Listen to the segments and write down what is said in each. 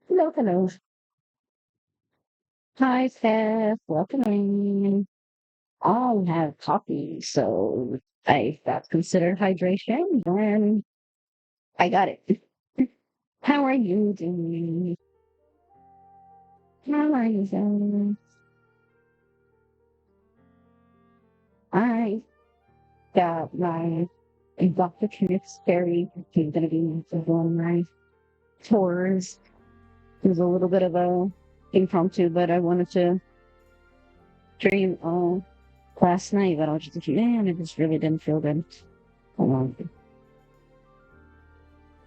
Hello, hello. Hi, Steph. Welcome in. I have coffee, so I that's considered hydration, and I got it. How are you doing? How are you doing? I got my Dr. Kenneth's Ferry. He's going to be doing my tours. It was a little bit of a impromptu, but I wanted to dream last night, but I was just like, man, it just really didn't feel good. Um,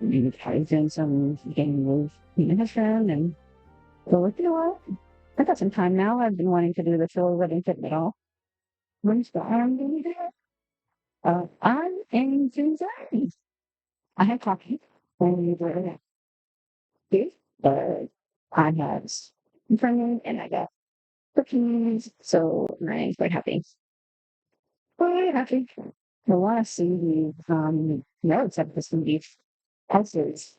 I was doing some game with me and his friend, and so like, you know what? I got some time now. I've been wanting to do the filler wedding fit at all. When's the arm doing that? I'm in Tuesday. I have coffee and food, but I have in front of me and I got cookies, so I'm quite happy. Quite happy. I want to see the notes of this movie. Posters.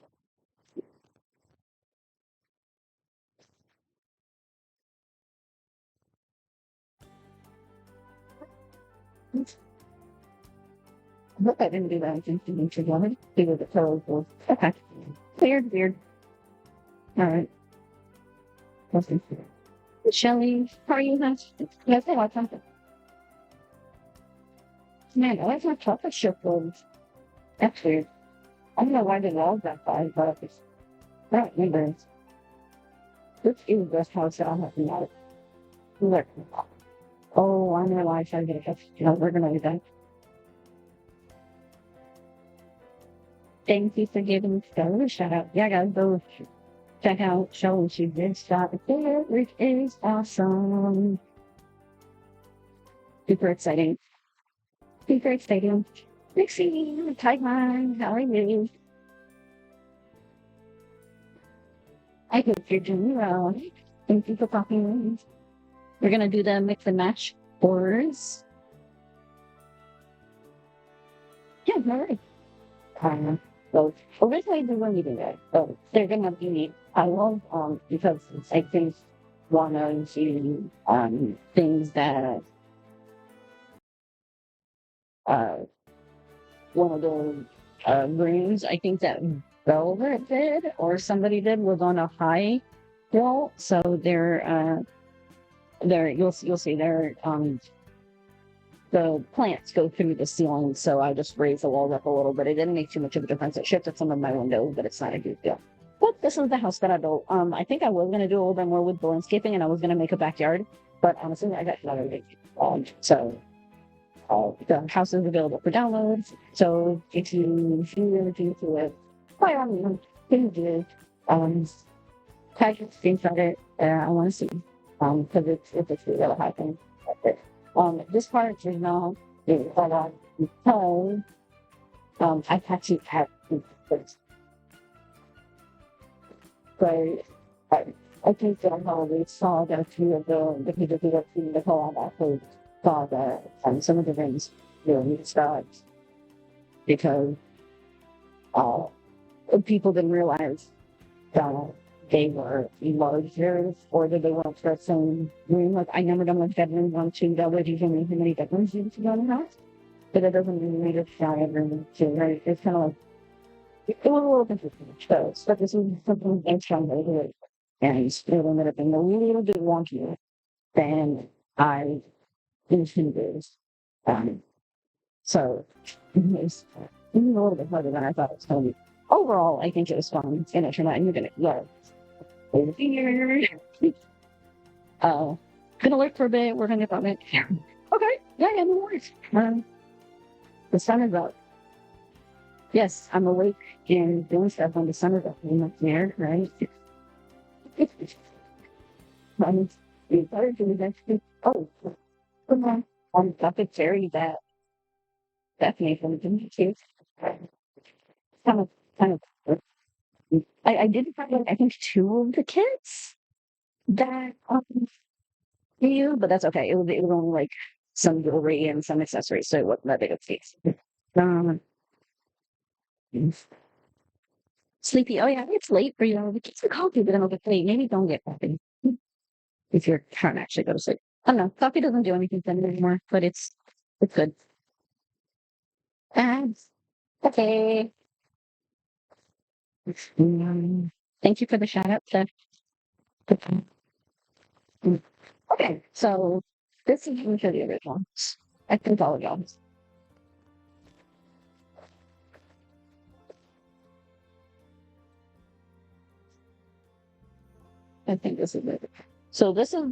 I hope I didn't do that. I didn't do together. Do with the pillows. Okay. Weird, weird. All right. Listen. Shelly, how are you guys? Yes, I want something. Man, I like my chocolate chip ones. That's weird. I don't know why they love that by, but it's not remember. This is the house that I'm having out. Look. Oh, I know why I tried to get a you know, we're gonna do that. Thank you for giving Stella a shout out. Yeah, guys, go check out Shelly. She did stop there, which is awesome. Super exciting. Super exciting. Dixie, Taiwan, how are you? I hope you're doing well. Thank you for popping in. We're gonna do the mix and match pours. Yeah, all right. So originally they weren't even there. So they're gonna be I love because I think one of the things that uh one of the rooms I think that Velvet did or somebody did was on a high hill. So they're you'll see they're the plants go through the ceiling, so I just raised the walls up a little bit. It didn't make too much of a difference. It shifted some of my windows, but it's not a big deal. But this is the house that I built. I think I was gonna do a little bit more with the landscaping, and I was gonna make a backyard, but honestly, I got another big. So the house is available for downloads. So if you feel anything to it, by all means, please do. Um, tag your screenshot it. I want to see. Because it's really high thing. This part is now because I actually have this. So I, I think that I probably saw that a few of the people who have seen the Collab actually saw that some of the rings need stars because uh, people didn't realize that they were larger or that they weren't for the same room. Like I never done like bedroom one, two, that would even how many bedrooms you to go in the house. But that doesn't mean we just shot every two, right? It's kind of like it was a little confusing. So this is something I'm trying to do it. And it ended up being a little bit wonkier than I intended. Um, so it's a little bit harder than I thought it was going to be. Overall, I think it was fun, and it turned out you're gonna love over here. Uh, gonna look for a bit. We're gonna get it. Okay, yeah, no worries. The sun is up. Yes, I'm awake and doing stuff when the sun is up. I'm up there, right? I'm excited to the next week. Oh, come on. Got the cherry that Stephanie from the cute. Kind of, kind of. I did find, like, I think two of the kits that you, but that's okay. It was only like some jewelry and some accessories, so it wasn't that big of a case. Um, Sleepy. Oh yeah, it's late for you. We get some coffee, but then I'll get late. Maybe don't get coffee if you're trying to actually go to sleep. I don't know. Coffee doesn't do anything for me anymore, but it's good. And okay. Mm, thank you for the shout out, Steph. Mm. Okay, so this is one of the original. I think all of y'all. I think this is it. So this is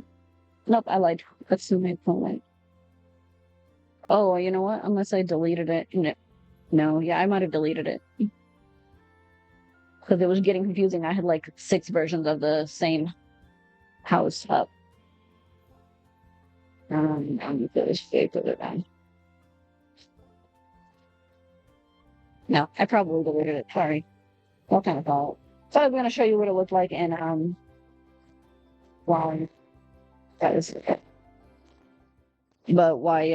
nope. I lied. That's who my phone light. Oh, you know what? Unless I deleted it. No, no, yeah, I might have deleted it because it was getting confusing. I had like 6 versions of the same house up. I'm just put it down. No, I probably deleted it. Sorry. What kind of fault? So I was going to show you what it looked like, and why that is, but why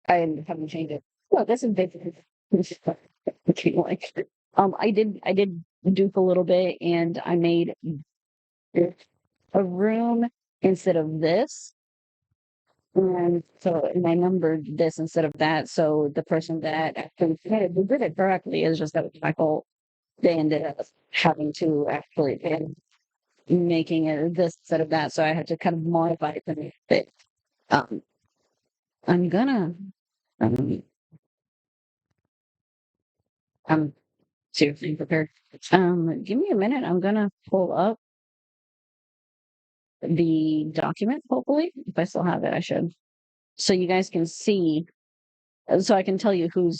I ended up having to change it. Well, this is basically like I did dupe a little bit, and I made a room instead of this. And I numbered this instead of that. So the person that actually did it correctly is just that was my fault. They ended up having to actually and making it this instead of that. So I had to kind of modify it to make it fit. Um, I'm gonna, um, I'm seriously prepared. Give me a minute. I'm gonna pull up the document, hopefully. If I still have it, I should. So you guys can see, so I can tell you who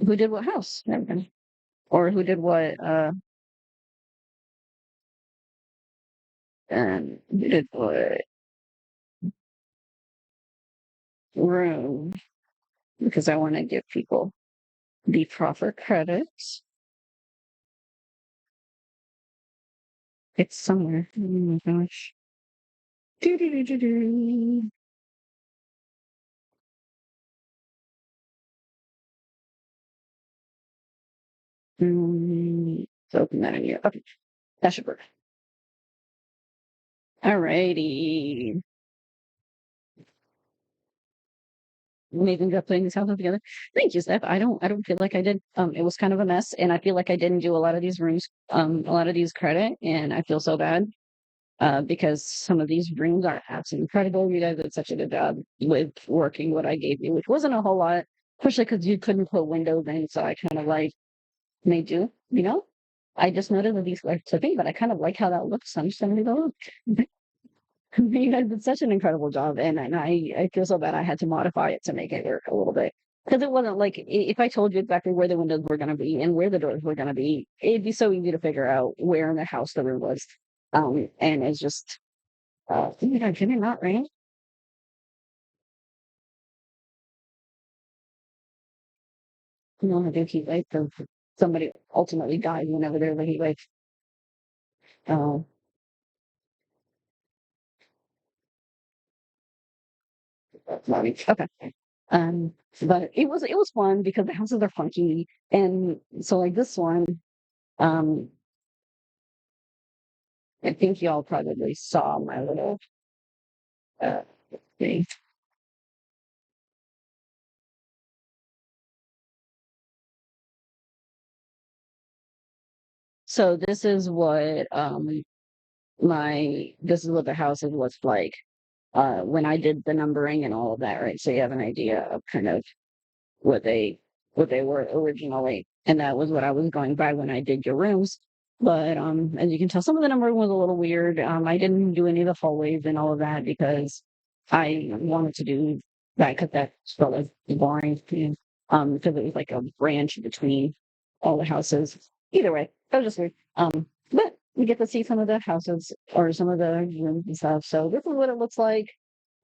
did what house and everything. Or who did what who did what room, because I want to give people the proper credits. It's somewhere. Oh my gosh. Do. Let's open that in here. Okay, that should work. Alrighty. Amazing job putting these houses together. Thank you, Steph. I don't feel like I did. It was kind of a mess, and I feel like I didn't do a lot of these rooms, a lot of these credit, and I feel so bad. Because some of these rooms are absolutely incredible. You guys did such a good job with working what I gave you, which wasn't a whole lot, especially because you couldn't put windows in. So I kind of like made you, I just noticed that these are clipping, but I kind of like how that looks. So I'm just going to look. You guys did such an incredible job. And I feel so bad I had to modify it to make it work a little bit. Because it wasn't like if I told you exactly where the windows were going to be and where the doors were going to be, it'd be so easy to figure out where in the house the room was. And it's just oh my God, can it not rain? You know, the heat wave of somebody ultimately died whenever they're the heat wave. Uh, that's not okay. But it was fun because the houses are funky, and so like this one, um, I think y'all probably saw my little uh thing. So this is what the house is what's like when I did the numbering and all of that, right? So you have an idea of kind of what they what they were originally, and that was what I was going by when I did your rooms. But as you can tell, some of the numbering was a little weird. I didn't do any of the hallways and all of that because I wanted to do that because that felt like boring. Because it was like a branch between all the houses. Either way, that was just weird. But we get to see some of the houses or some of the rooms and stuff. So this is what it looks like.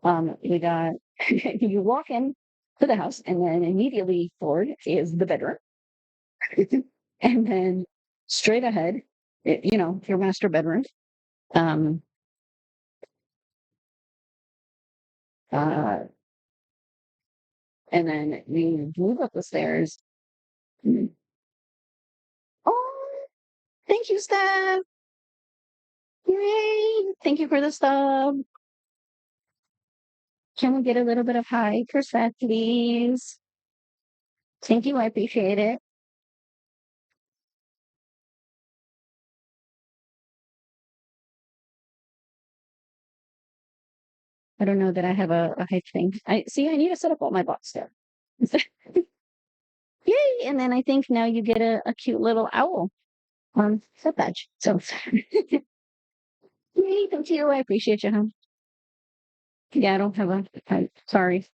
We got you walk in to the house, and then immediately forward is the bedroom, and then straight ahead, your master bedroom. Um, uh, and then we move up the stairs, Thank you, Steph. Yay! Thank you for the stuff. Can we get a little bit of hype for Seth, please? Thank you. I appreciate it. I don't know that I have a hype thing. I see. I need to set up all my bots there. Yay! And then I think now you get a cute little owl set badge. So yay! Thank you. I appreciate you, huh? Yeah, I don't have a hype. Sorry.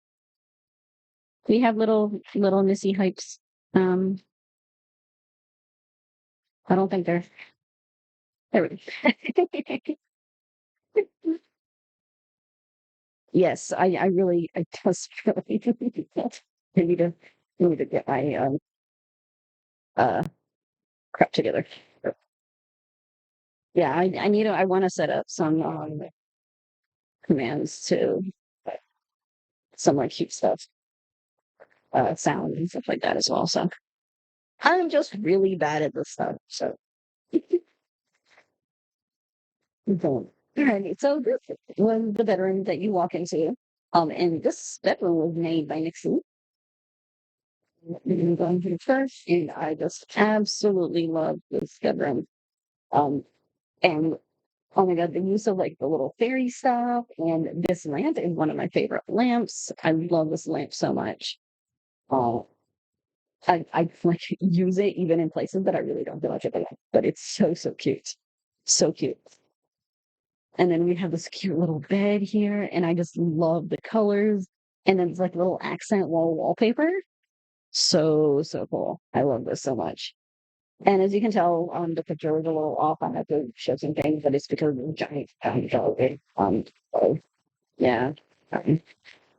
We have little Missy hypes. Um, I don't think they're there. Yes, I really, I just really I need to, I need to get my uh crap together. Yeah, I need to, I want to set up some commands to some like cute stuff, sound and stuff like that as well. So I'm just really bad at this stuff. So don't. Alrighty, so this was the bedroom that you walk into. And this bedroom was made by Nixie. Going to the church, and I just absolutely love this bedroom. Um, and oh my God, the use of like the little fairy stuff, and this lamp is one of my favorite lamps. I love this lamp so much. Uh, I like use it even in places that I really don't feel like it, but it's so cute, so cute. And then we have this cute little bed here, and I just love the colors. And then it's like little accent wallpaper. So cool. I love this so much. And as you can tell, the picture was a little off. I have to show some things, but it's because of the giant dog. So, yeah. Um,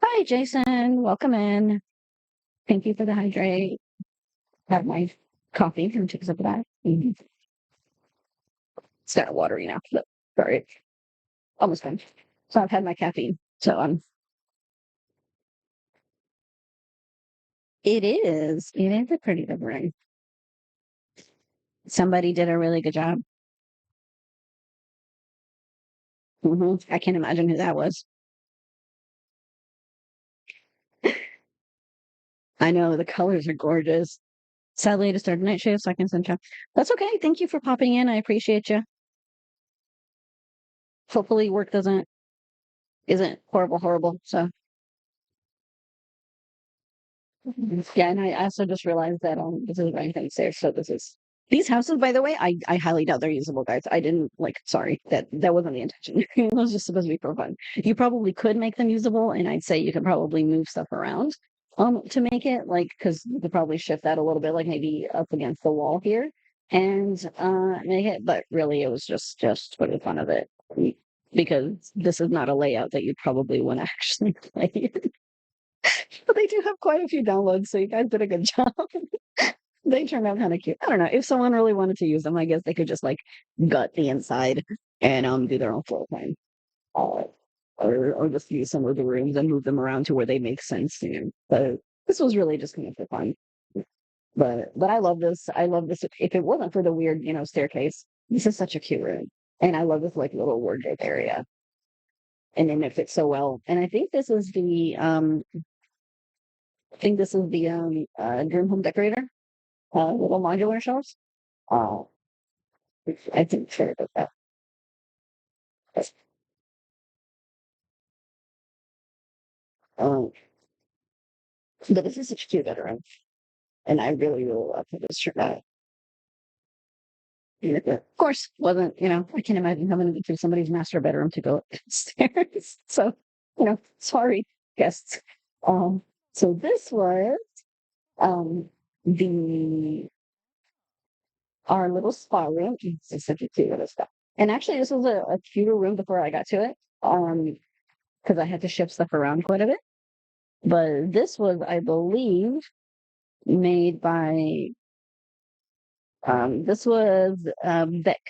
Hi, Jason. Welcome in. Thank you for the hydrate. Have my coffee and take a sip of that. Mhm. It's kind of watery now, but sorry. Almost done. So I've had my caffeine. So it is. It is a pretty good ring. Somebody did a really good job. I can't imagine who that was. I know the colors are gorgeous. Sadly, to start a night shift, so I can send you. That's okay. Thank you for popping in. I appreciate you. Hopefully, work doesn't isn't horrible. So yeah, and I also just realized that this is right downstairs. So this is these houses, by the way. I highly doubt they're usable, guys. I didn't like. Sorry, that wasn't the intention. It was just supposed to be for fun. You probably could make them usable, and I'd say you could probably move stuff around to make it like because you could probably shift that a little bit, like maybe up against the wall here and make it. But really, it was just for the fun of it because this is not a layout that you'd probably want to actually play. But they do have quite a few downloads, so you guys did a good job. They turned out kind of cute. I don't know. If someone really wanted to use them, I guess they could just like gut the inside and do their own floor plan. Uh, or just use some of the rooms and move them around to where they make sense. But this was really just kind of for fun. But I love this. I love this. If it wasn't for the weird, staircase, this is such a cute room. And I love this like little wardrobe area. And then it fits so well. And I think this is the dream home decorator, little modular shelves. Uh, I think sure about that. Um, but this is such a cute bedroom, and I really love how this turned out. And of course, wasn't I can't imagine having to do somebody's master bedroom to go upstairs. So, sorry, guests. Um, so this was um the our little spa room. It's such a cute little stuff. And actually, this was a cuter room before I got to it. Because I had to shift stuff around quite a bit. But this was, I believe, made by this was Beck.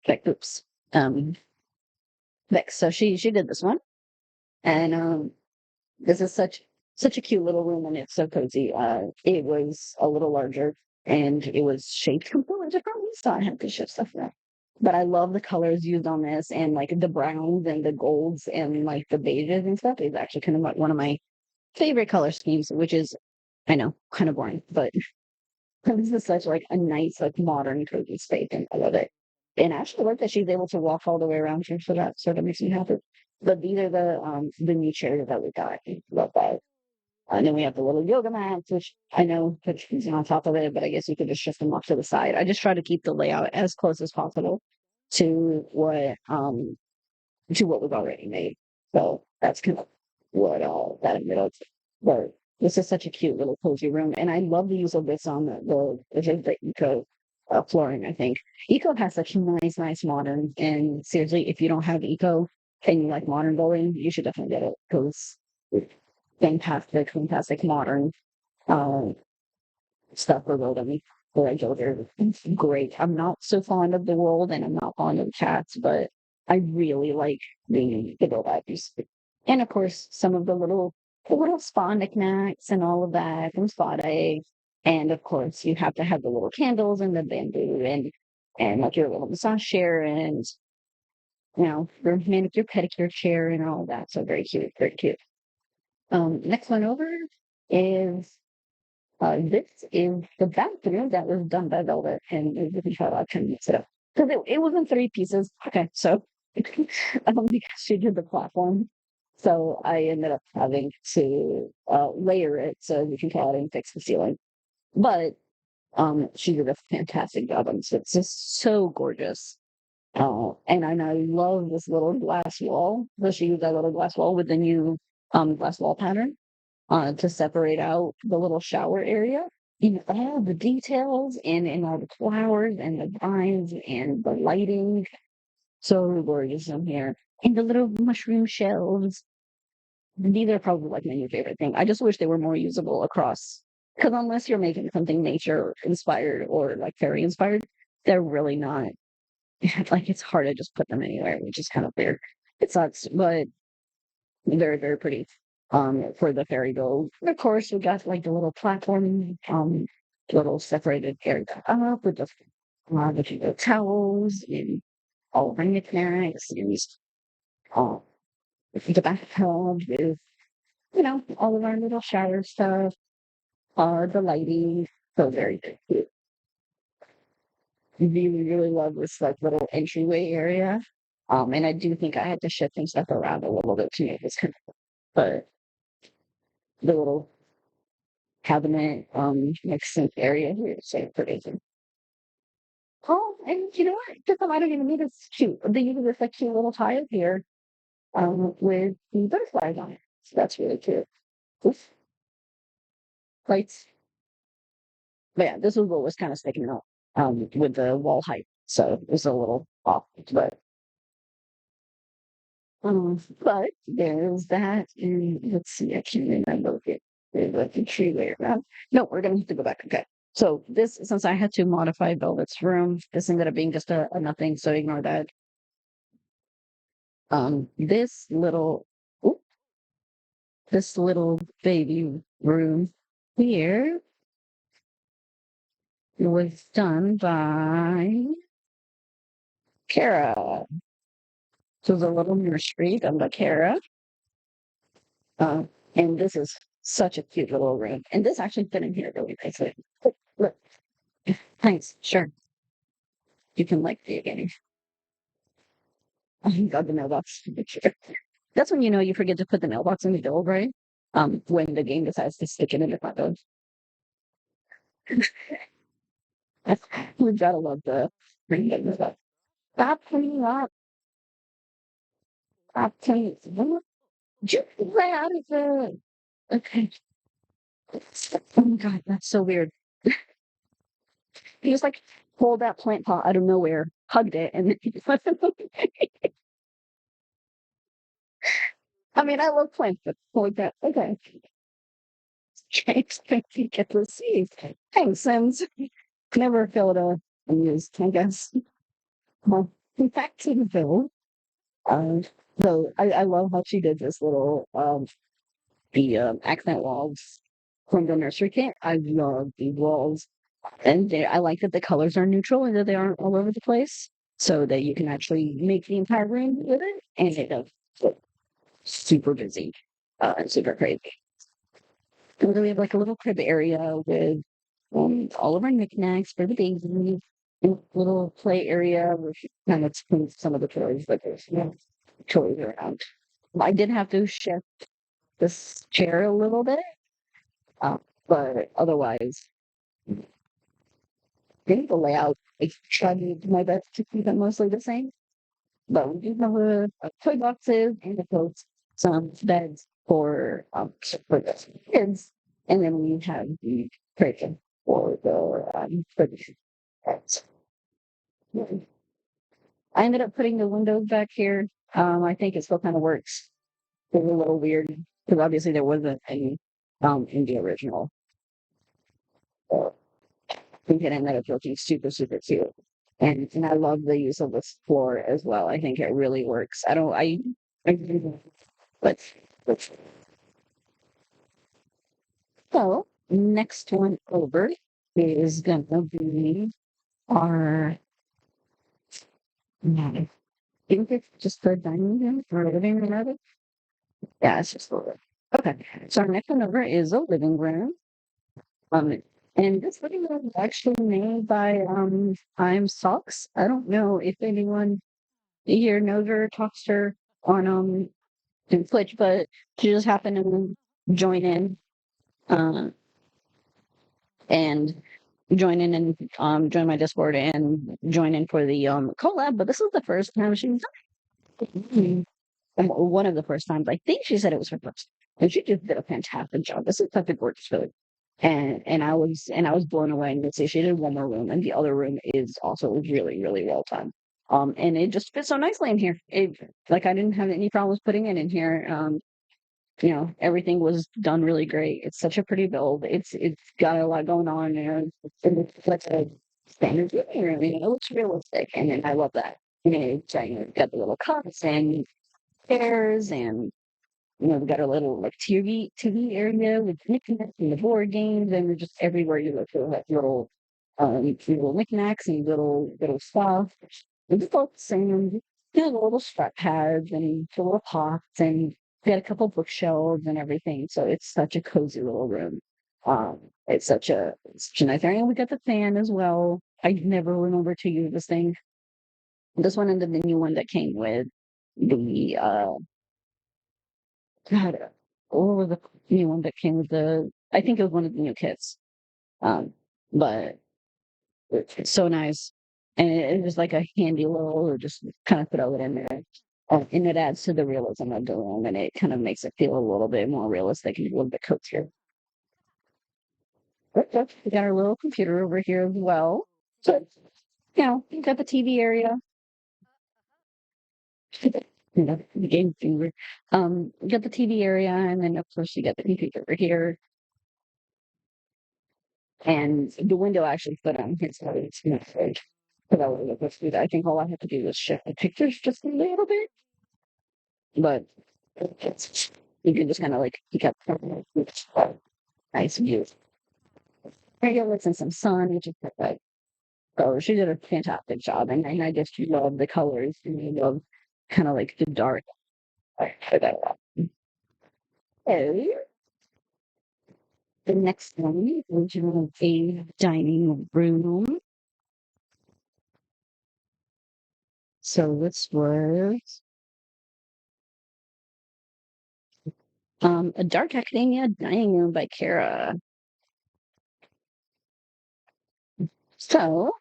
Beck, oops. Um Beck. So she did this one. And this is such a cute little room and it's so cozy. It was a little larger and it was shaped completely differently, so I had to shift stuff around. But I love the colors used on this, and like the browns and the golds and like the beiges and stuff is actually kind of like one of my favorite color schemes, which is, I know, kind of boring, but this is such like a nice, like modern cozy space, and I love it. And I actually like that she's able to walk all the way around here, so that sort of makes me happy. But these are the new chairs that we got. I love that. And then we have the little yoga mats, which I know that she's on top of it, but I guess you could just shift them off to the side. I just try to keep the layout as close as possible to what was already made. So that's kind of what all that ended up. But this is such a cute little cozy room, and I love the use of this on the eco flooring. I think eco has such nice modern. And seriously, if you don't have eco and you like modern building, you should definitely get it because fantastic modern um, stuff for building. For a builder, it's great. I'm not so fond of the world, and I'm not fond of cats, but I really like the build items. And of course, some of the little spa knickknacks and all of that from Spa Day. And of course, you have to have the little candles and the bamboo and like your little massage chair and your manicure pedicure chair and all of that. So very cute, very cute. Next one over is this is the bathroom that was done by Velvet, and it was about 10 minutes ago. Because it was in three pieces. Okay, so because she did the platform, so I ended up having to layer it so we can call it and fix the ceiling. But she did a fantastic job on this. It's just so gorgeous. And I love this little glass wall. So she used that little glass wall with the new glass wall pattern to separate out the little shower area. All the details and all the flowers and the vines and the lighting. So gorgeous in here. And the little mushroom shelves. These are probably like my new favorite thing. I just wish they were more usable across. Because unless you're making something nature inspired or like fairy inspired, they're really not. Like it's hard to just put them anywhere, which is kind of weird. It sucks, but very pretty for the ferry boat. And of course we got like the little platform, little separated area up with the towels and all of our knickknacks and uh, the bathtub with all of our little shower stuff, the lighting. So very cute. Really love this like little entryway area. And I do think I had to shift some stuff around a little bit to make this kind of, but the little cabinet next sink area here is so pretty. Oh, and you know what? Just I don't even need this cute. They use this like cute little tile here with the butterflies on it. So that's really cute. Oof, lights. But yeah, this was what was kind of sticking out with the wall height. So it was a little off, but there's that. And let's see, I can't remember it. There's like a tree layer around. No, we're gonna have to go back. Okay. So this, since I had to modify Velvet's room, this ended up being just a nothing. So ignore that. This oop, this little baby room here was done by Kara. So the little nursery done by Kara. Uh, and this is such a cute little room. And this actually fit in here really nicely. Look, thanks. Sure. You can like the again. Oh, you got the mailbox. Sure. That's when you know you forget to put the mailbox in the build, right? When the game decides to stick it in the front door. We've gotta love the ring business up. Stop cleaning up. Stop cleaning. Just right out of the. Okay. Oh my god, that's so weird. He just like pulled that plant pot out of nowhere, hugged it, and then he just went. I mean, I love plants, but like that. Okay. I expect to get received. Thanks, Sims. Never failed to amuse, I guess. Well, back to the bill. Um, so I love how she did this little the accent walls from the nursery kit. I love the walls, and I like that the colors are neutral and that they aren't all over the place. so that you can actually make the entire room with it, and it does look super busy, and super crazy. And then we have like a little crib area with all of our knickknacks for the baby, and a little play area where she kind of puts some of the toys, but there's no toys around. I did have to shift this chair a little bit, uh, but otherwise, I think the layout, I tried to do my best to keep it mostly the same. But we do have toy boxes and of course some beds for the kids, and then we have the curtain for the beds. I ended up putting the windows back here. I think it still kind of works. It's a little weird because obviously there wasn't any in the original. So I think it ended up looking super super cute. And I love the use of this floor as well. I think it really works. I but but- so next one over is gonna be our I think it's just the dining room or living room rather. Yeah, it's just the living. Okay. So our next one over is a living room. Um and this living room is actually made by I'm Socks. I don't know if anyone here knows her or talks to her on in Twitch, but she just happened to join in uh, and join my Discord and join in for the collab. But this is the first time she's done one of the first times. I think she said it was her first, and she just did a fantastic job. This is such a gorgeous food. And I was blown away. And say she did one more room, and the other room is also really really well done. And it just fits so nicely in here. It like I didn't have any problems putting it in here. Everything was done really great. It's such a pretty build. It's got a lot going on there. It's like a standard living room. It looks realistic, and I love that. It's got the little cups and chairs, and we got a little like TV area with knickknacks and the board games, and just everywhere you look, you'll have little knickknacks and little stuff and books and the little strap pads and the little pots, and we had a couple bookshelves and everything. So it's such a cozy little room. It's such a nice area. And we got the fan as well. I never remember to use this thing. This one and then the new one that came with the God, what was the new one that came with the? I think it was one of the new kits. Um, but it's so nice, and it's just like a handy little, just kind of throw it in there, and it adds to the realism of the room, and it kind of makes it feel a little bit more realistic and a little bit cozier. But we got our little computer over here as well. So you got the TV area, the game finger. You got the TV area, and then of course you got the computer over here. And the window actually fit on here, so it's not good. Because I was able to do that. I think all I have to do is shift the pictures just a little bit, but it's you can just kind of like pick up nice views. Radio lets in some sun, which is perfect. So she did a fantastic job, and I just love the colors, and I love kind of like the dark. For that. So the next one is a dining room. So this was a Dark Academia Dining Room by Kara. So,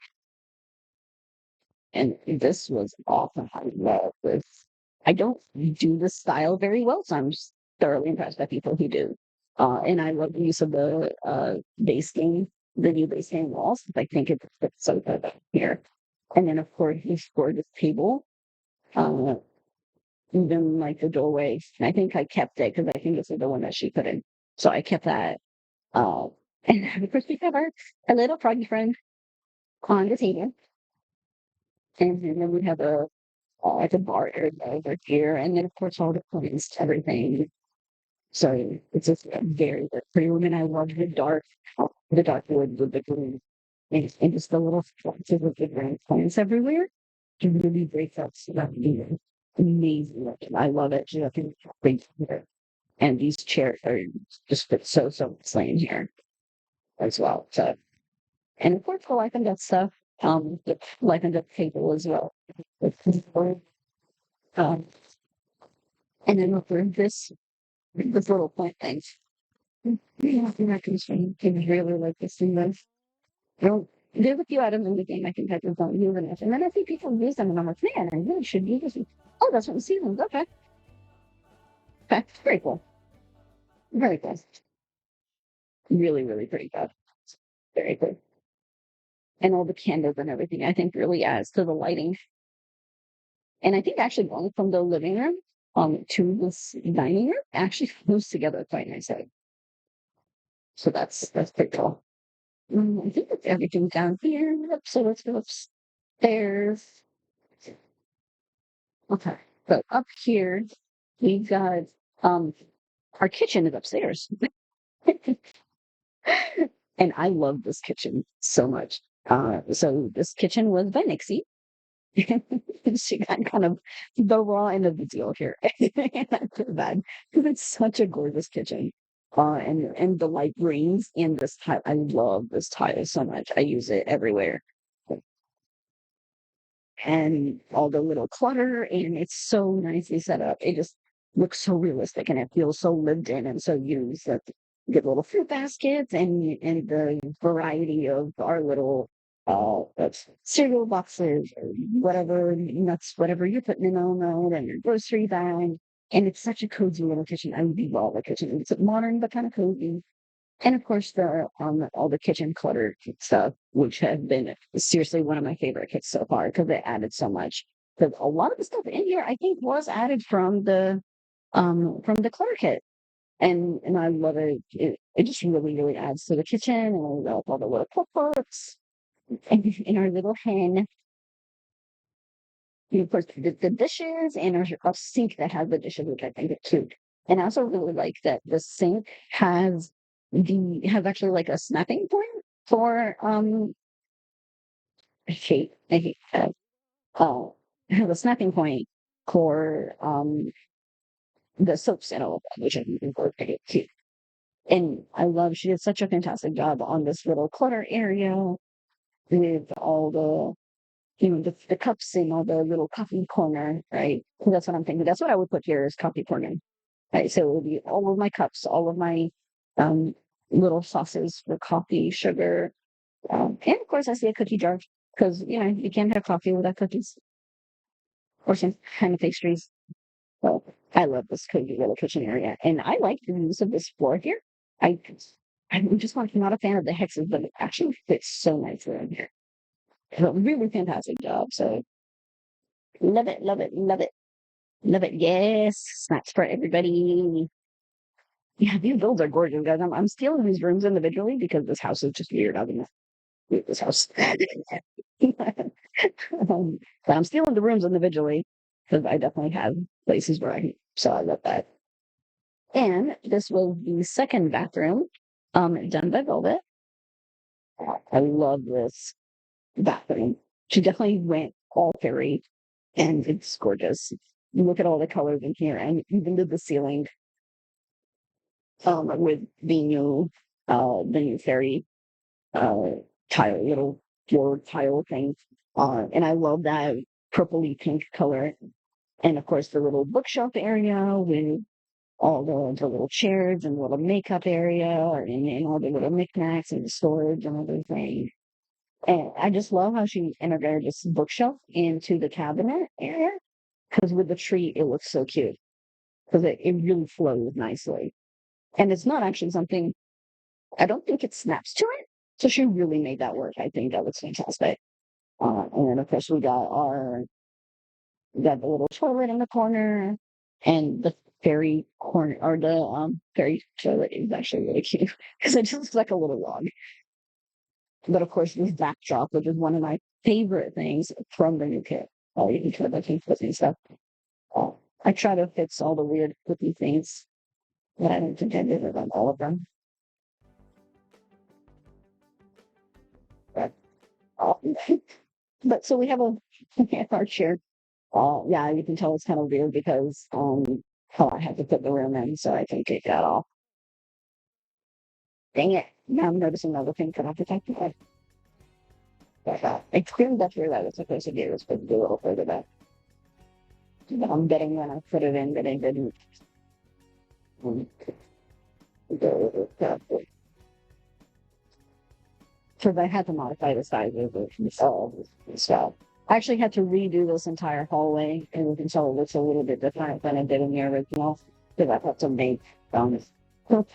and this was awesome. I love this. I don't do this style very well, so I'm just thoroughly impressed by people who do. And I love the use of the base game, the new base game walls. I think it fits so good here. And then, of course, this gorgeous table, uh, even like the doorway. And I think I kept it because I think this is the one that she put in. So I kept that. Uh, and of course, we have our little froggy friend on the table. And then we have like a bar area over here, and then of course all the plants, everything. So it's just a very, very pretty room, and I love the dark wood with the green, and just the little patches of the green plants everywhere. She really breaks up stuff. Amazing looking. I love it. She's got great hair. And these chairs are just fit so slaying here as well. So, and of course, the Life and Death stuff. The Life and Death table as well. Um, and then look for this little plant thing. Yeah, that comes from. I really like this thing. Though. There's a few items in the game I think I just don't use enough. And then I see people use them and I'm like, man, I really should use this. Oh, that's from seasons. Okay. Okay. Very cool. Very cool. Really pretty good. Very good. And all the candles and everything, I think really adds to the lighting. And I think actually going from the living room to this dining room actually moves together quite nicely. So that's pretty cool. I think that's everything down here. Yep, so let's go upstairs. Okay. So up here we've got um our kitchen is upstairs. And I love this kitchen so much. So this kitchen was by Nixie. She got kind of the raw end of the deal here. And I feel bad because it's such a gorgeous kitchen. And the light greens and this tile. I love this tile so much. I use it everywhere. And all the little clutter, and it's so nicely set up. It just looks so realistic and it feels so lived in and so used. That get little fruit baskets and the variety of our little cereal boxes or whatever nuts, whatever you're putting in on that, and your grocery bag. And it's such a cozy little kitchen. I love the kitchen. It's modern but kind of cozy. And of course, the all the kitchen clutter stuff, which have been seriously one of my favorite kits so far because it added so much. Because a lot of the stuff in here, I think, was added from the clutter kit, and I love it. It just really adds to the kitchen, and I love all the little cookbooks and our little hen. And of course, the dishes and our sink that has the dishes, which I think is cute. And I also really like that the sink has actually like a snapping point for I hate that. It has a snapping point for the soaps and all of that, which I think is very cute. And I love she did such a fantastic job on this little clutter area with all the cups and all the little coffee corner, right? So that's what I'm thinking. That's what I would put here is coffee corner. Right. So it would be all of my cups, all of my um little sauces for coffee, sugar, and of course I see a cookie jar because you can't have coffee without cookies or some kind of pastries. So I love this cozy little kitchen area, and I like the use of this floor here. I I'm just not a fan of the hexes, but it actually fits so nicely in here. So really fantastic job. So love it, love it, love it, love it. Yes, snacks for everybody. Yeah, these builds are gorgeous, guys. I'm stealing these rooms individually because this house is just weird. I mean, this house. But I'm stealing the rooms individually because I definitely have places where I can. So I love that. And this was the second bathroom, done by Velvet. I love this bathroom. She definitely went all fairy, and it's gorgeous. You look at all the colors in here, and even did the ceiling, with the new fairy uh little floor tile thing. And I love that purpley pink color. And of course the little bookshelf area with all the little chairs and the little makeup area and all the little knickknacks and the storage and everything. And I just love how she integrated this bookshelf into the cabinet area because with the tree it looks so cute because it really flows nicely. And it's not actually something I don't think it snaps to it. So she really made that work. I think that was fantastic. And then of course we got the little toilet in the corner and the fairy corner or the fairy toilet is actually really cute because it just looks like a little log. But of course this backdrop, which is one of my favorite things from the new kit. You can put the pink and stuff. Uh, I try to fix all the weird flippy things that I intended on all of them. But But so we have a our chair. Yeah, you can tell it's kind of weird because oh, I had to put the room in, so I can take that off. Dang it! Now I'm noticing other things that I have to take away. I cleared that here that was supposed to do. It was supposed to do a little further back. But I'm betting when I put it in that I didn't. Um, because I had to modify the size of it. So I actually had to redo this entire hallway, and you can tell it looks a little bit different than it did in the original because I had to make um, but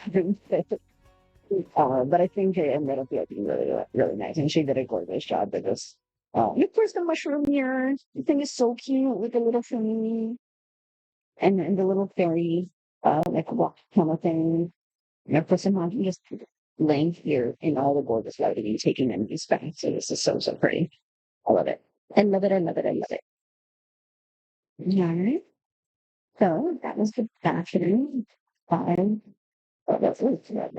I think it ended up looking really, really nice, and she did a gorgeous job with this. Of course, the mushroom mirror. The thing is so cute with the little thing and the little fairy, like walk kind of thing. And of course, imagine just laying here in all the gorgeous lighting and taking in these baths. So this is so, so pretty. I love it. I love it. I love it. I love it. All right. So that was the bathroom. Fine. Oh, that's okay.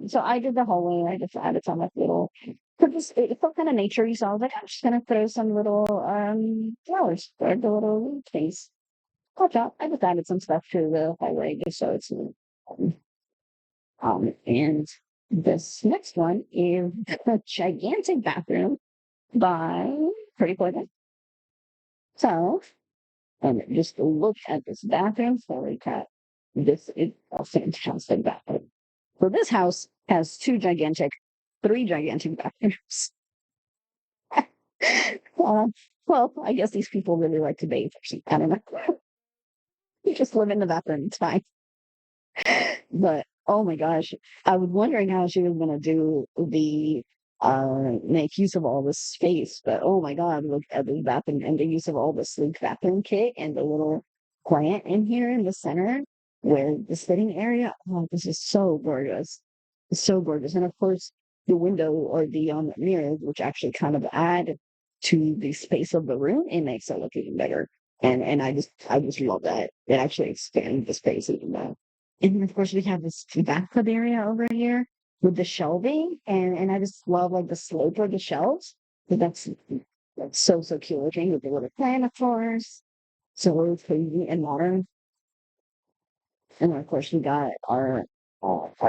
So I did the hallway. I just added some like little, because it felt kind of naturey. So I was like, I'm just gonna throw some little flowers for the little things. Watch out! I just added some stuff to the hallway just so it's and this next one is a gigantic bathroom by Pretty Boy. So, and just look at this bathroom. Holy crap! This is a fantastic bathroom. So this house has three gigantic bathrooms. uh, well, I guess these people really like to bathe. I don't know. You just live in the bathroom. It's fine. But oh my gosh, I was wondering how she was gonna do the make use of all this space. But oh my god, look at the bathroom and the use of all the sleek bathroom kit and the little plant in here in the center where the sitting area. Oh, this is so gorgeous. It's so gorgeous. And of course the window or the mirrors, which actually kind of add to the space of the room, it makes it look even better. And I just love that. It actually expands the space even more. And then of course we have this bathtub area over here with the shelving, and I just love like the slope of the shelves. But that's so so cute looking with the little plant, of course. So really crazy and modern. And then of course we got our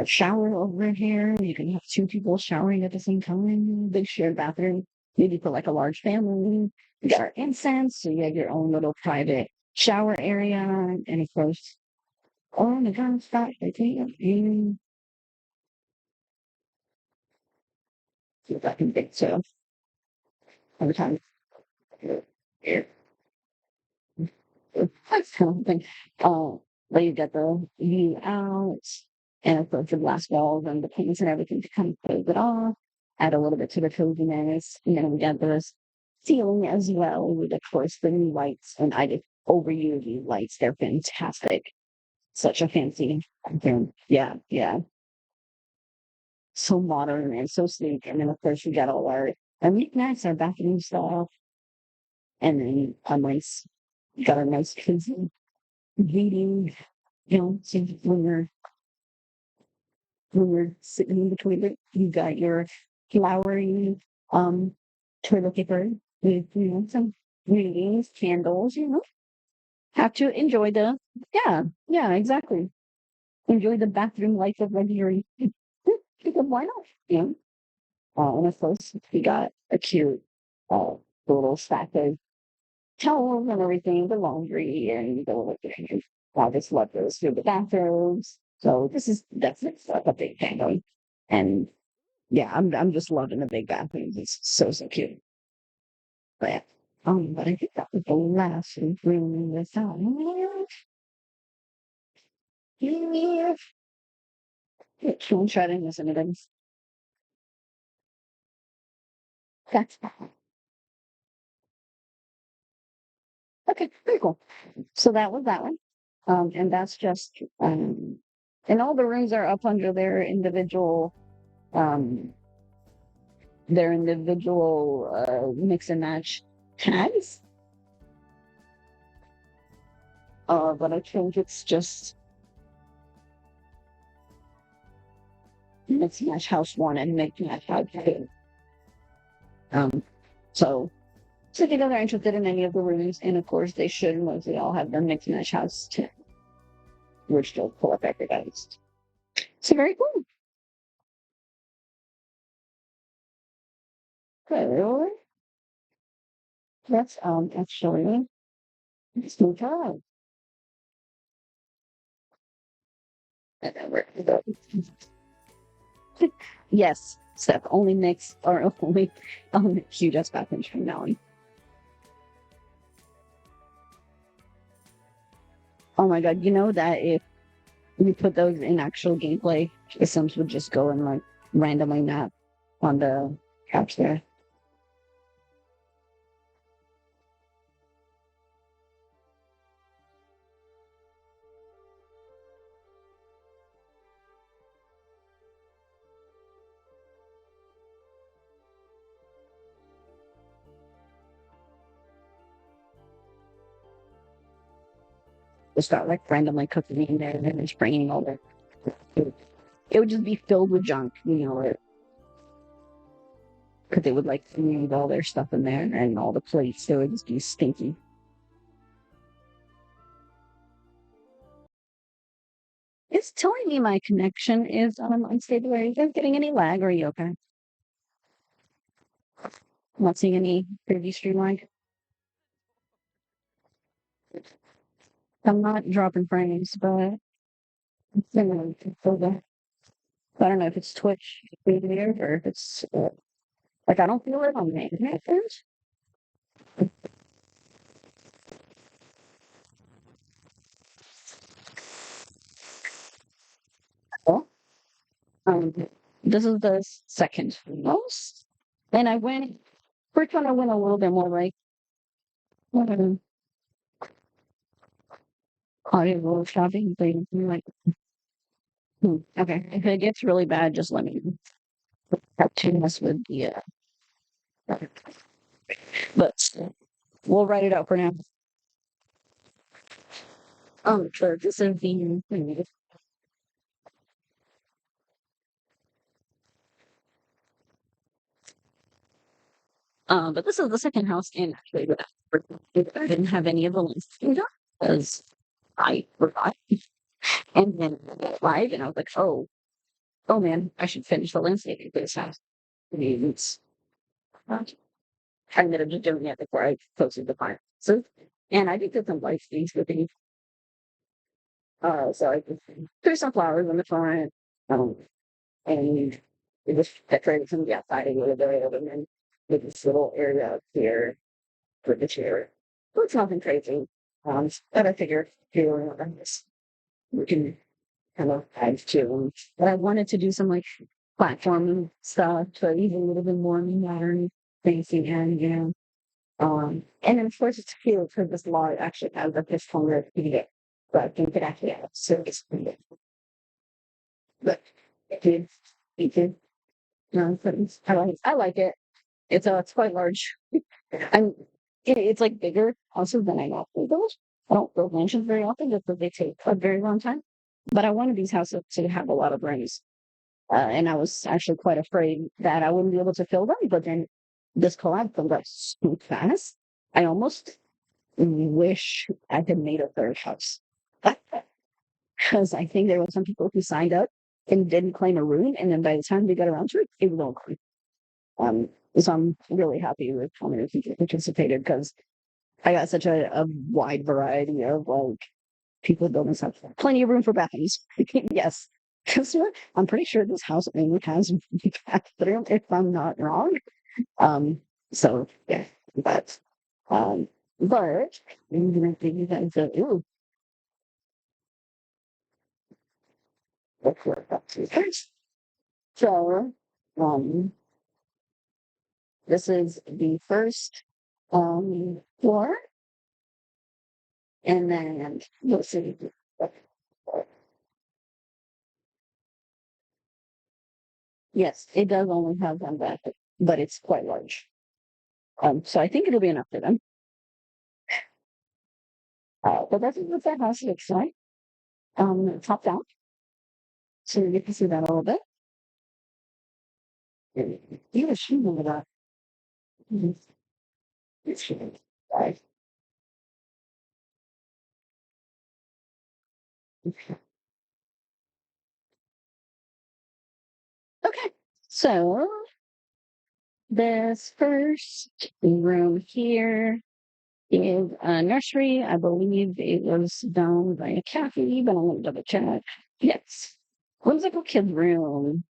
shower over here. You can have two people showering at the same time. Big shared bathroom, maybe for like a large family. We got our incense, so you have your own little private shower area, and of course, oh my God, stop! I think you see if I can get to every time. Yeah, that's kind of thing. Uh, but you get the view out, and of course the glass walls and the paints and everything to kind of close it off, add a little bit to the coziness. And then we got this ceiling as well with, of course, the new lights. And I did overuse these lights; they're fantastic. Such a fancy bathroom. Yeah, yeah, so modern and so sleek. And then of course we got all our knickknacks, our bathroom stuff, and then a nice got a nice cozy reading, so when you're sitting in between it, you got your flowery um toilet paper with some readings, candles, have to enjoy the yeah, exactly. Enjoy the bathroom life of luxury. Because why not? And of course we got a cute uh little stack of towels and everything, the laundry and the little thing. I just love those through the bathrooms. So that's like a big family. And yeah, I'm just loving the big bathrooms. It's so so cute. But yeah. But I think that was the last room in this house. Yeah. Don't try to miss anything. That's okay, very cool. So that was that one. And that's just and all the rooms are up under um their individual mix and match tags. But I think it's just mix and match house one and mix and match house two. So, so if you know they're interested in any of the rooms, and of course they should mostly all have the mix and match house too, which will pull up everybody's. So very cool. Good. That's actually smooth time. And then we're gonna go. Yes, Steph, only mix or only huge ass bathrooms from now on. Oh my god, you know that if we put those in actual gameplay, the Sims would just go and like randomly map on the couch there. Just start like randomly cooking in there and then just bringing all the food. It would just be filled with junk, you know, because they would like leave all their stuff in there and all the plates. So it would just be stinky. It's telling me my connection is unstable. Are you guys getting any lag? Or are you okay? I'm not seeing any 3D stream lag. I'm not dropping frames, but it's similar to Koga. I don't know if it's Twitch being weird or if it's like I don't feel it on the internet. Oh, um, this is the second most, and I went first one. I went a little bit more like um, audio shopping thing. Like, okay, if it gets really bad, just let me know. Have to mess with the. But we'll write it out for now. Sure. This is the but this is the second house in actually I didn't have any of the links because I forgot. And then I went live and I was like, oh man, I should finish the landscaping for this house. I mean, it's I ended up just doing it before I posted the final. So and I did some live streams with these. So I just threw some flowers on the front. Um and it just decorated some of the outside a little bit and then with this little area up here for the chair. So it's nothing crazy. But I figured here this we can kind of add to. But I wanted to do some like platforming stuff to even a little bit more modern fancy and you know. And then of course it's cute because this lot actually has a fish hunger feeder. But you could actually have service feeder. But it did. No, but I like it. It's quite large. I'm it's like bigger also than I normally build. I don't build mansions very often just because they take a very long time. But I wanted these houses to have a lot of rooms. And I was actually quite afraid that I wouldn't be able to fill them. But then this collab filled up so fast. I almost wish I had made a third house. Because I think there were some people who signed up and didn't claim a room. And then by the time they got around to it, it was all gone. So I'm really happy with how many people participated because I got such a wide variety of like people building stuff. Plenty of room for bathrooms. Yes. Because I'm pretty sure this house only has one bathroom, if I'm not wrong. Um, so yeah, but but I'm gonna think you guys ooh, let's work up to first. So this is the first floor, and then you'll see. Yes, it does only have one bathroom, but it's quite large. So I think it'll be enough for them. But that's what that house looks like. Top down, so you get to see that a little bit. Yeah, she remember that. Mhm. It's really nice. Okay, so this first room here is a nursery. I believe it was done by a Kathy, but I'm gonna double check. Yes. Whimsical kid room.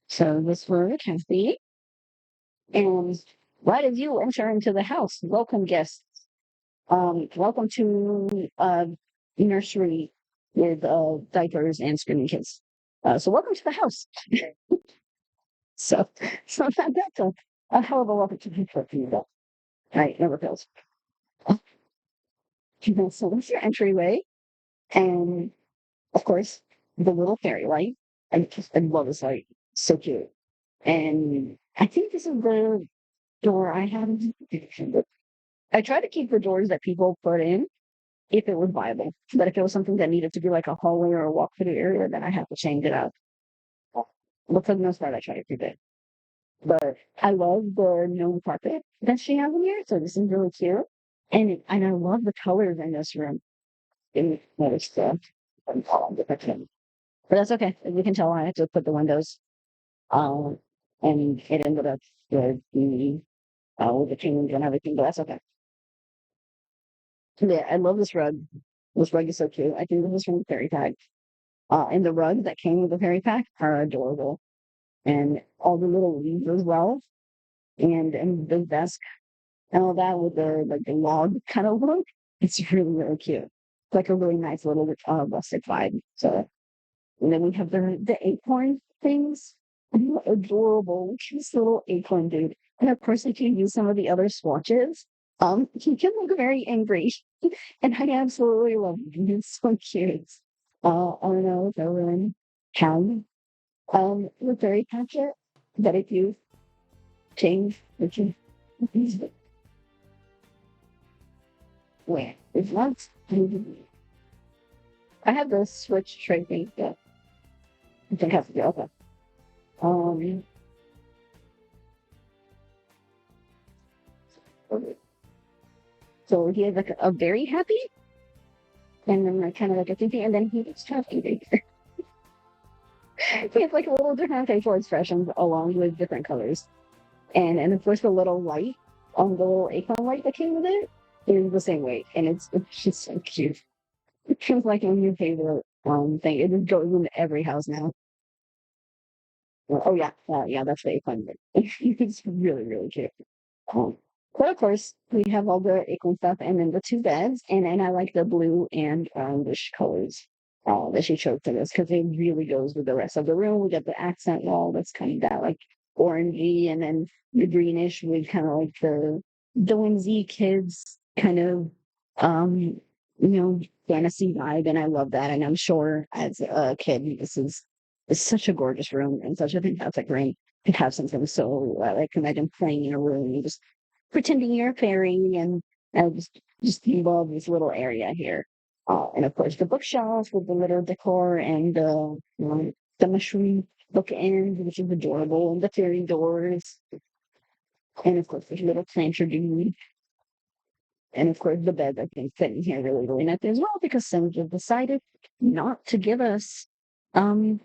So this was a Kathy. And right as you enter into the house, welcome guests. Welcome to nursery with diapers and screaming kids. So welcome to the house. So so that's a hell of a welcome to the for you though. Right, never fails. So that's your entryway. And of course, the little fairy light. I love this light. So cute. And I think this is the door I have. I try to keep the doors that people put in if it was viable. But if it was something that needed to be like a hallway or a walk through area, then I have to change it up. But for the most part, I try to keep it. But I love the gnome carpet that she has in here. So this is really cute. And I love the colors in this room. And it's different. But that's okay. As you can tell, I had to put the windows. Um, and it ended up with the change and everything. But that's okay. Yeah, I love this rug. This rug is so cute. I think this is from the fairy pack. And the rugs that came with the fairy pack are adorable. And all the little leaves as well. And the desk and all that with the log kind of look. It's really, really cute. It's like a really nice little rustic vibe. So and then we have the acorn things. Adorable, cute little acorn dude. And of course, if you use some of the other swatches, he can look very angry. And I absolutely love him. He's so cute. I don't know if everyone can with Berry Patcher, that if you change the change where it's not I have the switch tray thing that I think has to be okay. Um so he has like a very happy and then like kind of like a thinking and then he gets happy. He has like a little different facial expressions along with different colors. And of course the little light on the little acorn light that came with it is the same way. And it's just so cute. It feels like a new favorite thing. It just goes into every house now. Oh yeah, yeah, that's very fun. It's really, really cute. Um, but of course, we have all the acorn stuff, and then the two beds, and I like the blue and roundish colors that she chose for this because it really goes with the rest of the room. We got the accent wall that's kind of that like orangey, and then the greenish with kind of like the whimsy kids kind of um fantasy vibe, and I love that. And I'm sure as a kid, this is it's such a gorgeous room and such a fantastic room to have something so like imagine playing in a room and just pretending you're a fairy and I just love this little area here. And of course the bookshelves with the little decor and the mushroom bookend, which is adorable, and the fairy doors, and of course there's a little planter dude. And of course the bed I think fit in here really, really nicely as well because some have decided not to give us um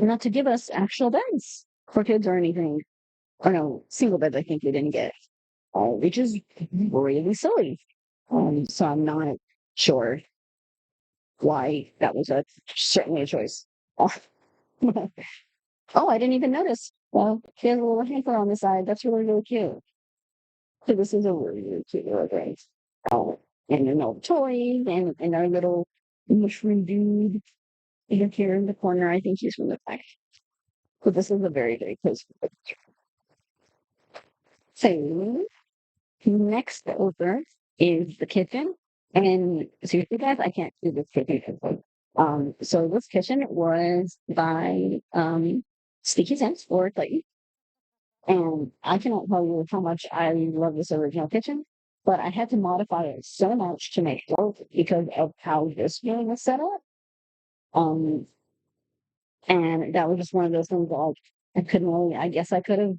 not to give us actual beds for kids or anything. Or no, single beds I think we didn't get. Which is really silly. So I'm not sure why that was certainly a choice. Oh, I didn't even notice. Well, she has a little hamper on the side. That's really, really cute. So this is a really, really cute little drink. Oh, and then all the toys and our little mushroom dude here in the corner. I think he's from the back. So this is a very, very close. So next over is the kitchen. And seriously, guys, I can't do this kitchen. So this kitchen was by Sticky Sense or Clayton. And I cannot tell you how much I love this original kitchen, but I had to modify it so much to make it work because of how this room was set up. Um, and that was just one of those things like I couldn't really I guess I could have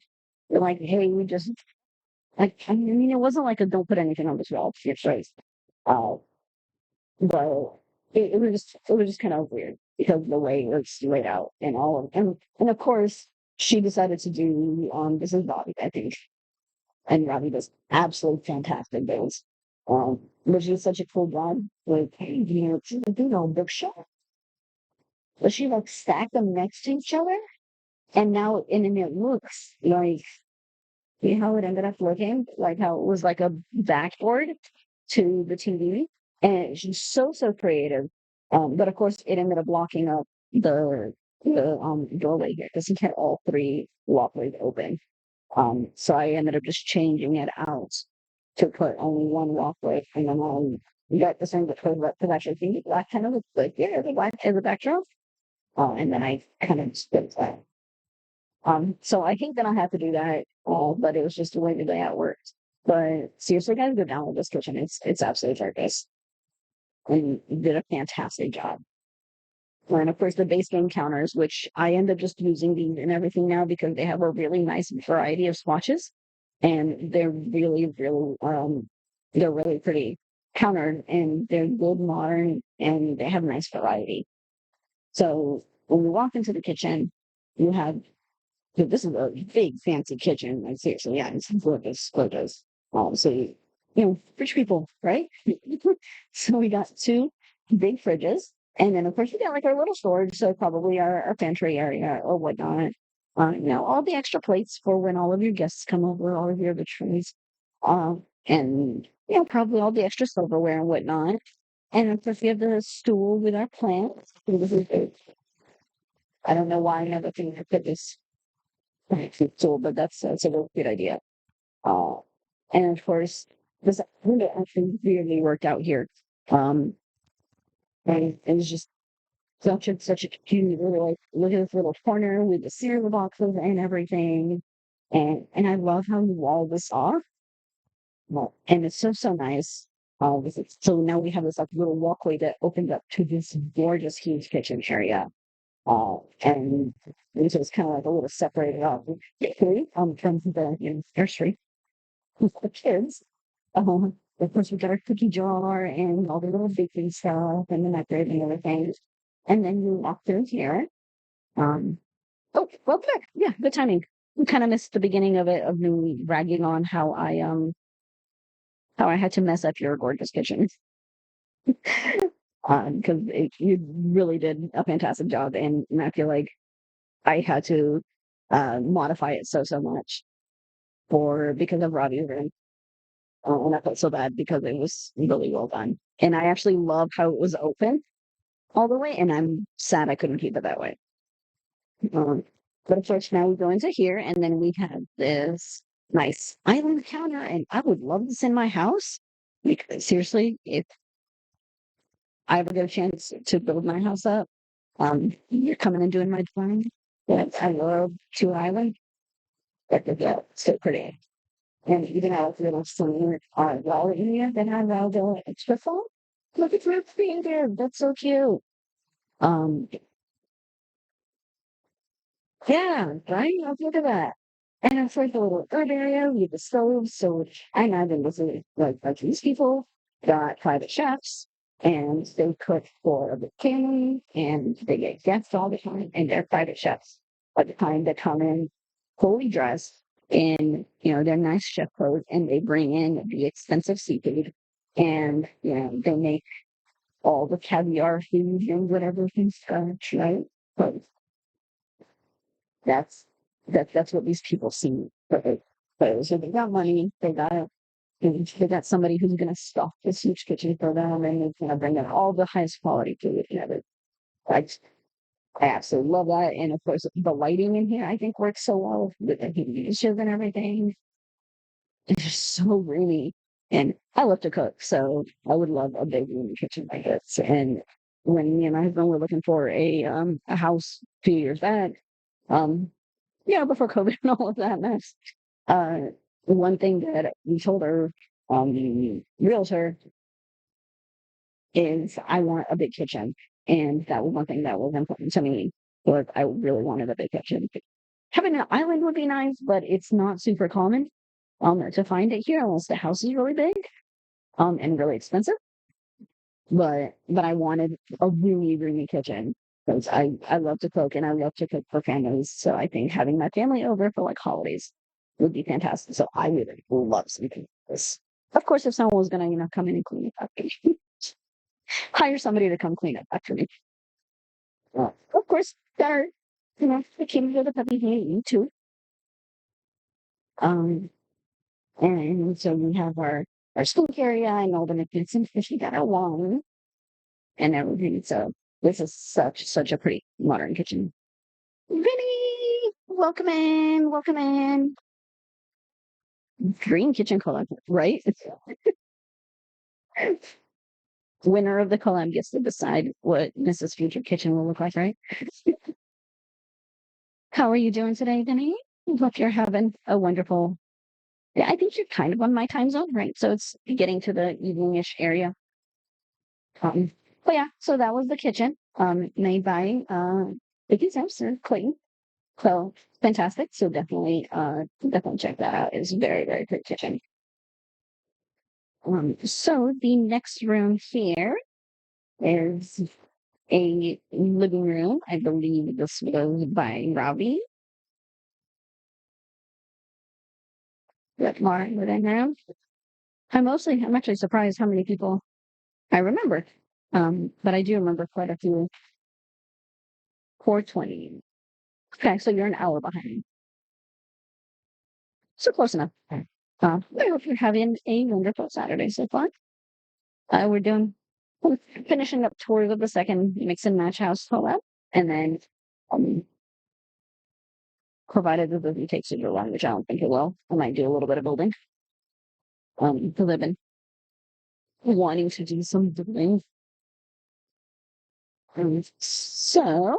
been like, hey, we just like, I mean, it wasn't like a don't put anything on this wall, it's right. Uh, but it was just kind of weird because the way it was laid out and all of, and of course she decided to do this is Bobby, I think, and Robbie does absolutely fantastic things. Which is such a cool job. Like, hey, you know, bookshelf. But she like stacked them next to each other, and now and it looks like, you know how it ended up looking, like how it was like a backboard to the TV, and she's so creative. But of course, it ended up blocking up the doorway here because he had all three walkways open. So I ended up just changing it out to put only one walkway, and then got the same because actually think the black kind of looks good here, the black as a backdrop. And then I kind of split that. So I think that I have to do that, but it was just the way the layout worked. But seriously, guys, go down with this kitchen. It's absolutely gorgeous, and you did a fantastic job. And of course, the base game counters, which I end up just using these and everything now because they have a really nice variety of swatches, and they're really pretty countered, and they're good modern, and they have nice variety. So when we walk into the kitchen, you have this is a big fancy kitchen. Like seriously, yeah, it's gorgeous, gorgeous. So you know, rich people, right? So we got two big fridges, and then of course we got like our little storage, so probably our pantry area or whatnot. You know, all the extra plates for when all of your guests come over, all of your trays, and you know, probably all the extra silverware and whatnot. And of course we have the stool with our plants. I don't know why I never think I put this tool, but that's a really good idea. Uh, and of course, this window actually really worked out here. Um, and it was just such a cute little, like, look at this little corner with the cereal boxes and everything. And I love how you wall this off. Well, and it's so nice. So now we have this like little walkway that opens up to this gorgeous huge kitchen area. And so it's kind of like a little separated off from the, you know, nursery with the kids. Of course, we got our cookie jar and all the little baking stuff and the microwave and everything. And then you walk through here. Um, oh, well, good. Yeah, good timing. We kind of missed the beginning of it of me ragging on how I had to mess up your gorgeous kitchen. Because you really did a fantastic job, and I feel like I had to modify it so much for because of Robbie's room. And I felt so bad because it was really well done. And I actually love how it was open all the way, and I'm sad I couldn't keep it that way. Um, but of course, now we go into here, and then we have this nice island counter, and I would love this in my house because seriously, if I ever get a chance to build my house up, you're coming and doing my design. But I love two island. Yeah, so pretty. And even out of little swimming wall area that have all the extra foam. Look at your finger. That's so cute. Um, yeah, right? Look at that. And it's like a little third area with the stove. So I imagine this is like these people got private chefs and they cook for the family and they get guests all the time and they're private chefs by the time they come in fully dressed in, you know, their nice chef clothes and they bring in the expensive seafood and, you know, they make all the caviar food and whatever from scratch, right? But that's that's what these people see. So they got money, they got somebody who's gonna stock this huge kitchen for them and it's gonna bring them all the highest quality food and everything. I just- I absolutely love that. And of course the lighting in here I think works so well with the dishes and everything. It's just so roomy. And I love to cook, so I would love a big roomy kitchen like this. And when me and my husband were looking for a house a few years back, um, yeah, before COVID and all of that mess. Uh, one thing that we told our realtor is I want a big kitchen, and that was one thing that was important to me. Was I really wanted a big kitchen. Having an island would be nice, but it's not super common. to find it here unless the house is really big, and really expensive. But I wanted a really, roomy kitchen because I love to cook and I love to cook for families. So I think having my family over for like holidays would be fantastic. So I would love something like this. Of course, if someone was gonna, come in and clean it up, hire somebody to come clean it after me. Of course, there, the kids with the puppy here too. Um, and so we have our sink area and all the knick-knicks and fish. We got our wine and everything. So this is such a pretty modern kitchen. Vinny, welcome in, welcome in. Green kitchen collab, right? Winner of the collab gets to decide what Mrs. Future Kitchen will look like, right? How are you doing today, Vinny? Hope you're having a wonderful. Yeah, I think you're kind of on my time zone, right? So it's getting to the evening-ish area. But yeah, so that was the kitchen, made by Vicky's house or Clayton. So fantastic. So definitely check that out. It's very, very great kitchen. So the next room here is a living room. I believe this was by Robbie. That more living room. I'm actually surprised how many people I remember. But I do remember quite a few. 4:20. Okay, so you're an hour behind. So close enough. I hope you're having a wonderful Saturday so far. We're finishing up tours of the second mix and match house collab, and then um, provided that it takes you too long, which I don't think it will, I might do a little bit of building. Because I've been wanting to do some building. So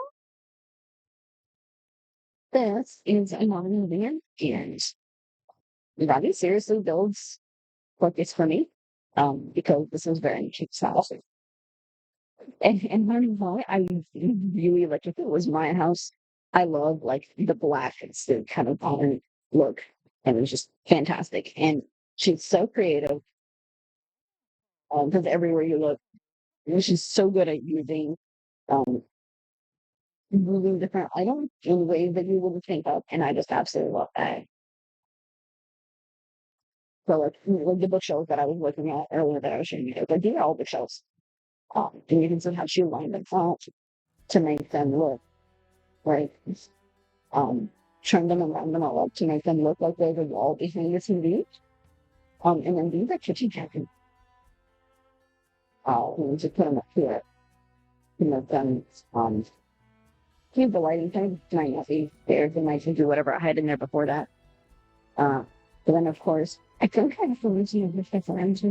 this is a modern living room, and Robbie seriously builds what it's for me, because this is very cheap house. And learning why I really like if it was my house. I love like the black, it's the kind of modern look. And it was just fantastic. And she's so creative, because everywhere you look, she's so good at using um moving different items in ways that you wouldn't think of. And I just absolutely love that. So like the bookshelves that I was looking at earlier that I was showing you, like these are all bookshelves. And you can see how she lined them out to make them look like um, turn them around them all up to make them look like they're the wall behind the TV. And then these are kitchen cabinets. We need to put them up here to make them, keep the lighting thing might not be there. They might do whatever I had in there before that. Uh, but then, of course, I think I have to mention this difference.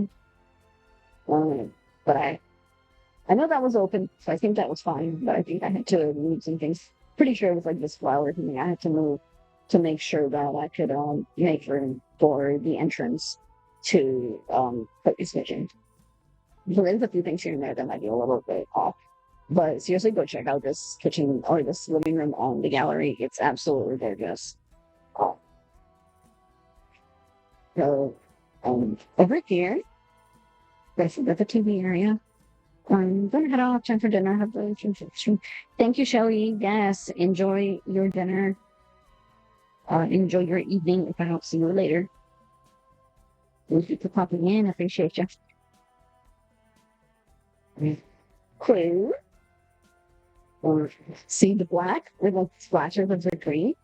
But I know that was open, so I think that was fine. But I think I had to move some things. Pretty sure it was like this flower thing I had to move to make sure that I could make room for the entrance to Cody's kitchen. So there's a few things here and there that might be a little bit off. But seriously, go check out this kitchen or this living room on the gallery. It's absolutely gorgeous. Uh, so over here, that's the TV area. I'm gonna head off. Time for dinner. Have the Thank you, Shelly. Yes, enjoy your dinner. Enjoy your evening. If I don't see you later, thank you for popping in. I appreciate you. Clue. Or see the black with the splashes of the green.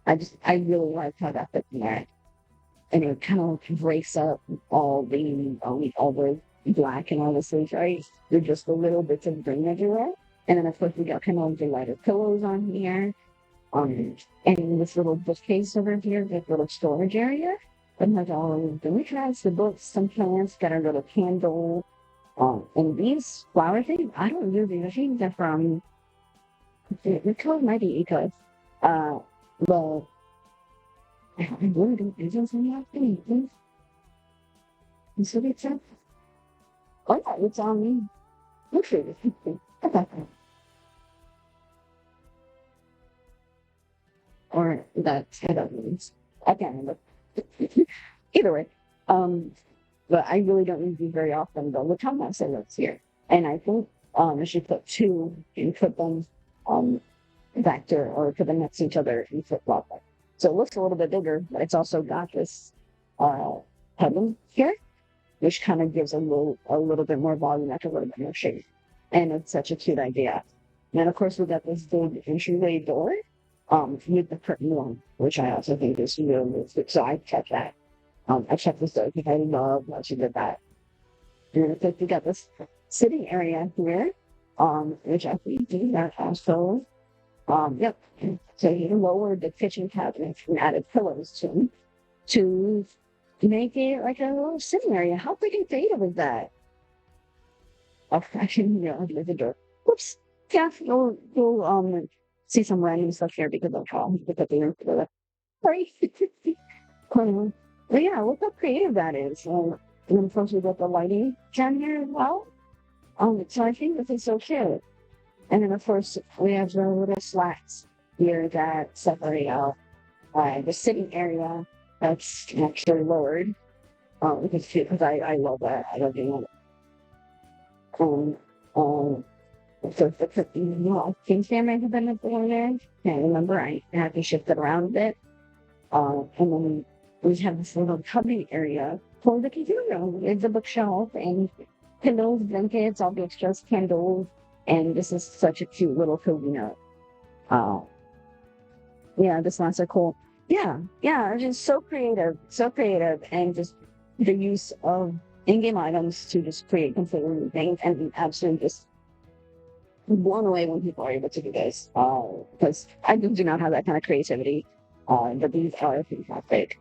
I really like how that fits in there, and it kind of breaks up all the black and all the sleeves, right? They're just a little bits of green everywhere. And then of course we got kind of the lighter pillows on here. And this little bookcase over here, this little storage area. And has all of the knickknacks, the books, some plants, got a little candle. And these flower things, I don't use these. I think they're from the color might be Eco. But I really don't use those in that thing. You see what it said? Oh yeah, it's on me. Look at it. Okay. Or that's what that means. I can't remember. Either way, um, but I really don't use these very often. But look how nice it looks here. And I think I should put two and put them um vector or put them next to each other and flip flop them. So it looks a little bit bigger, but it's also got this uh heaven here, which kind of gives a little bit more volume after a little bit more shape. And it's such a cute idea. And of course we got this big entryway door with the curtain one, which I also think is really good. So I kept that. I checked this out because I love how she did that. And it's like we got this sitting area here, which I think that also, yep. So you lowered the kitchen cabinet and added pillows to make it like a little sitting area. How freaking creative is that? Oh, I didn't realize the door. Whoops. Yeah, you'll see some random stuff here because of how we put the room together. Sorry. But yeah, look how creative that is. And then of course we got the lighting down here as well. So I think this is so cute. And then of course we have the little slats here that separate out the sitting area that's actually lowered. Because I love that. I love doing it. Um, um, so the king camera has been up there. Can't remember. I had to shift it around a bit. And then we have this little cubby area for the computer room. There's a bookshelf and pillows, blankets, all the extras, candles, and this is such a cute little cozy note. Uh, yeah, this one's so cool. Yeah, just so creative, and just the use of in-game items to just create completely new things, and absolutely just blown away when people are able to do this. Because I do not have that kind of creativity. But these are fantastic.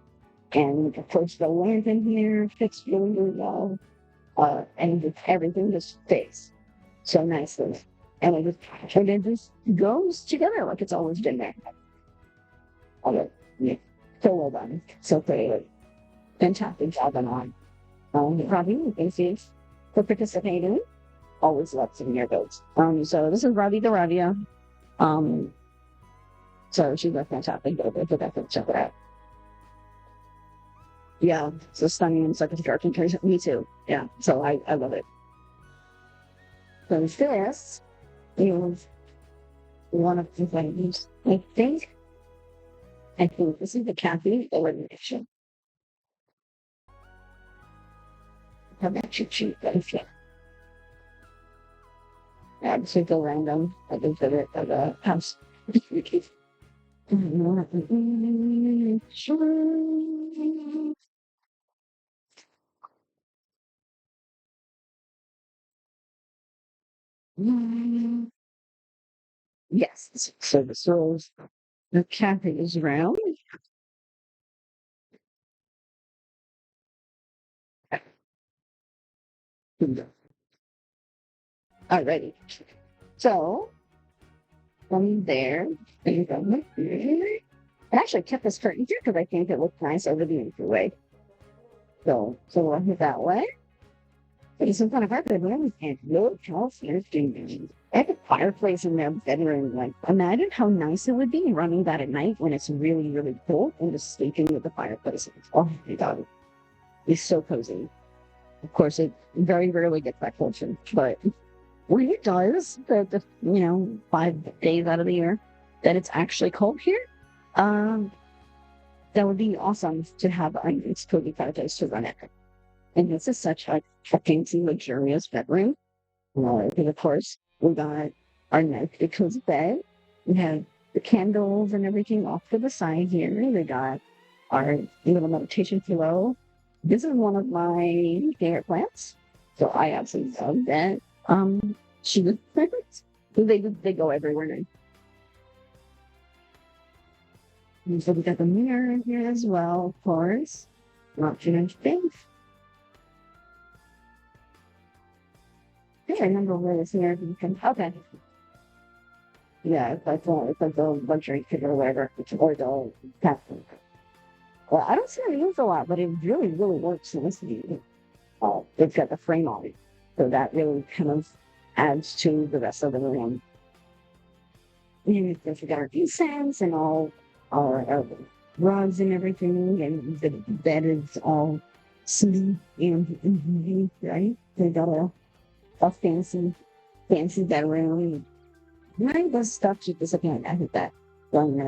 And of course, the lantern here fits really, really well. And everything just fits so nicely. And it just goes together like it's always been there. Okay. Yeah. So well done. So creative. Fantastic job on. Robbie, thank you for participating. Always love seeing your votes. So this is Robbie the Rabia. So she's a fantastic builder, but definitely check it out. Yeah, so stunning and such a dark and me too. Yeah, so I love it. So this is one of the things I think this is the Kathy elimination. How about you cheat things? Yeah, this is the random. I think that it of the house. Yes, so the Kathy is round. Alrighty. So from there, I actually kept this curtain here because I think it looks nice over the entryway. So we'll hit that way. But it's in front of our bedroom, and look how there's doing. I have a fireplace in their bedroom. Like, imagine how nice it would be running that at night when it's really, really cold and just sleeping with the fireplace. Oh my god, it's so cozy. Of course, it very rarely gets that fortune, but when it does, the 5 days out of the year that it's actually cold here, um, that would be awesome to have a nice cozy fireplace to run it. And this is such a fancy, luxurious bedroom. Because of course we got our nice big cozy bed. We have the candles and everything off to the side here. We got our little meditation pillow. This is one of my favorite plants, so I absolutely love that. She was perfect. They go everywhere. And so we got the mirror here as well, of course. Not too much space. I can't remember where this mirror can. Okay. Yeah, it's like the luxury kit or whatever, or the captain. Well, I don't see it used a lot, but it really, really works nicely. It's got the frame on it, so that really kind of adds to the rest of the room. And we got our incense and all our rugs and everything, and the bed is all sleek and neat, right? They got a fancy bedroom. None of the stuff should disappear. I think that one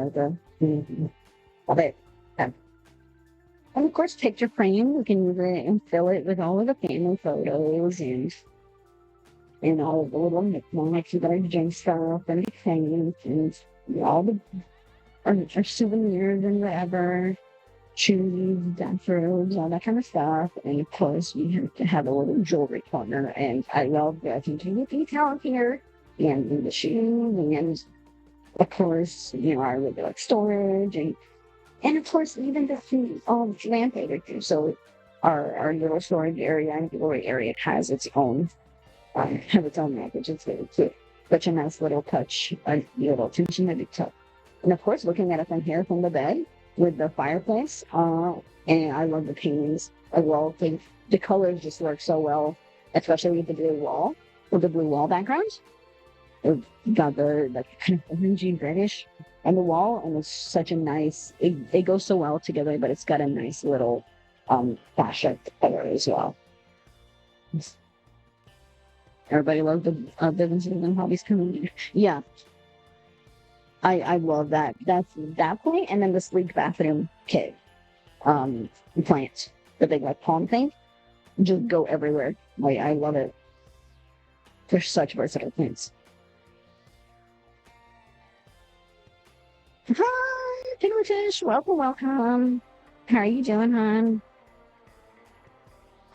of it. And of course, picture frame. We can use it and fill it with all of the family photos and all of the little knickknacks and drink stuff and things and all the our souvenirs and whatever, shoes, bathrobes, all that kind of stuff. And of course, we have to have a little jewelry corner. And I love the continued detail here and in the shoes. And of course, I really like storage and of course, even the lamp area too. So our little storage area and jewelry area has its own have its own lamp, which is very cute. Such a nice little touch, a little attention to detail. And of course, looking at it from here from the bed with the fireplace, and I love the paintings as well. The colors just work so well, especially with the blue wall background. We've got the kind of orangey reddish on the wall, and it's such a nice. It goes so well together, but it's got a nice little fashion color as well. Everybody loves the businesses and hobbies coming in. Yeah, I love that. That's that point, and then the sleek bathroom kit, plant, the big like palm thing, just go everywhere. I love it. They're such versatile plants. Hi, Fish. Welcome. How are you doing, hon?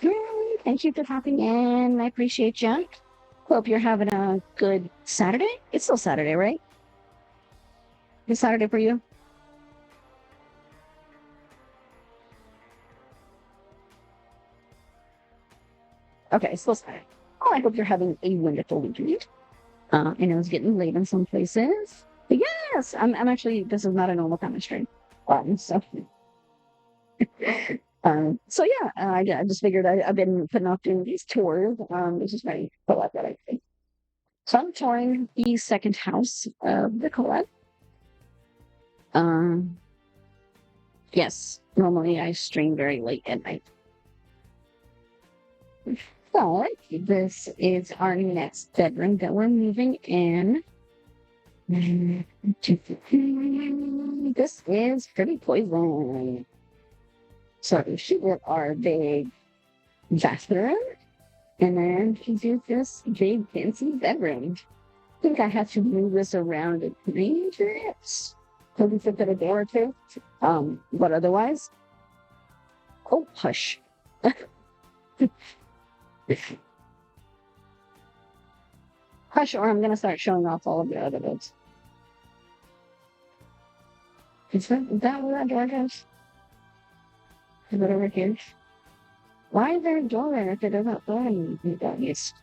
Yay, thank you for hopping in. I appreciate you. Hope you're having a good Saturday. It's still Saturday, right? It's Saturday for you? Okay, still Saturday. Oh, I hope you're having a wonderful weekend. I know it's getting late in some places. But yes, I'm actually, this is not a normal time stream. So yeah, I just figured I've been putting off doing these tours. This is very collab that I think. So I'm touring the second house of the collab. Yes, normally I stream very late at night. But this is our next bedroom that we're moving in. This is Pretty Poison. So she did our big bathroom, and then she did this big fancy bedroom. I think I have to move this around a tiny bit. Maybe fit a door or two. But otherwise, oh hush. Hush, or I'm gonna start showing off all of the other bits. Is that where that door goes? Is it over here? Why is there a door there if it doesn't go in you guys?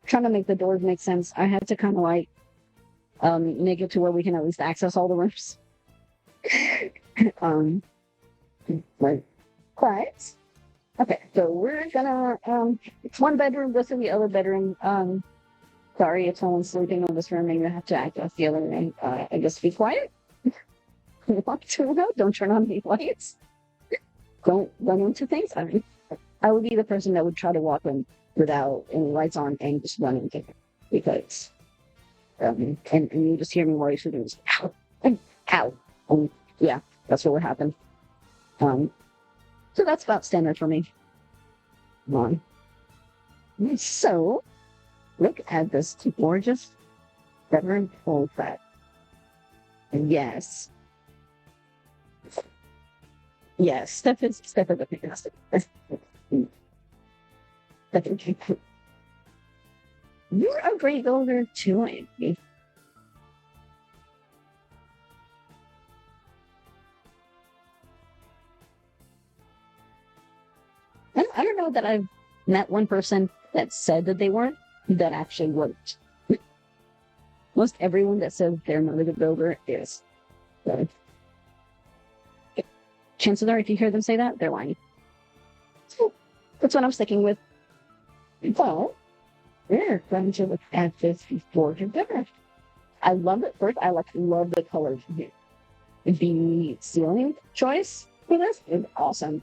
Trying to make the doors make sense. I had to kind of like make it to where we can at least access all the rooms. Right. But okay, so we're gonna it's one bedroom, this is the other bedroom. Sorry if someone's sleeping in this room and you have to access the other room. I guess be quiet. Don't turn on the lights. Don't run into things. I would be the person that would try to walk in without any lights on and just run into it because and you just hear me while you're shooting. Ow. Yeah, that's what would happen. So that's about standard for me. Come on. So, look at this gorgeous bedroom full set. Yes. Yes, Steph is a fantastic. You're a great builder too, Amy. I don't know that I've met one person that said that they weren't, that actually worked. Most everyone that says they're not a good builder is. So, chances are, if you hear them say that, they're lying. So that's what I'm sticking with. So, we're going to look at this gorgeous dinner. I love it. First, I love the colors here. The ceiling choice for this is awesome.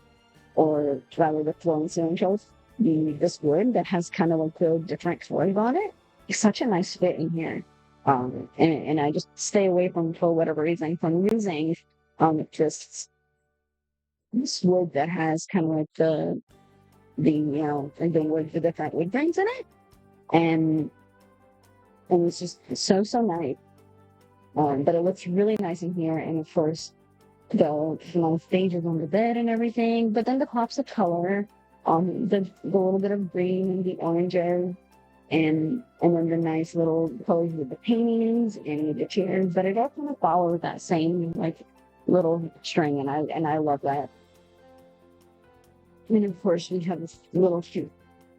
Or rather the flowing ceiling choice. This wood that has kind of like the different colors on it. It's such a nice fit in here. And I just stay away from, for whatever reason, from using just this wood that has kind of like like the wood, the different wood grains in it. And it's just so nice. But it looks really nice in here. And of course, the stages on the bed and everything. But then the pops of color, the little bit of green and the oranges, and then the nice little colors with the paintings and with the chairs. But it all kind of follows that same like little string, and I love that. And of course, we have this little cute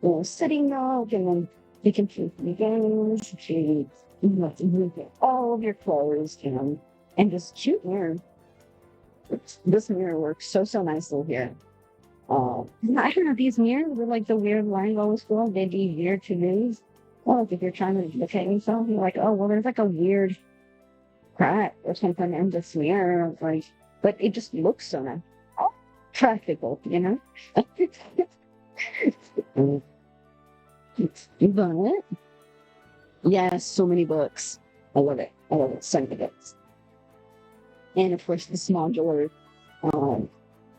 little sitting nook, and then you can choose the games. You have to move all of your clothes, and just cute mirror. This mirror works so nicely here. I don't know, these mirrors with like the weird line always feel they'd be weird to use. Well, like if you're trying to look at yourself, you're like, oh well, there's like a weird crack or something in this mirror, like, but it just looks so nice. Oh, practical, But yes, so many books. I love it. I love it. So many books. And of course, this modular,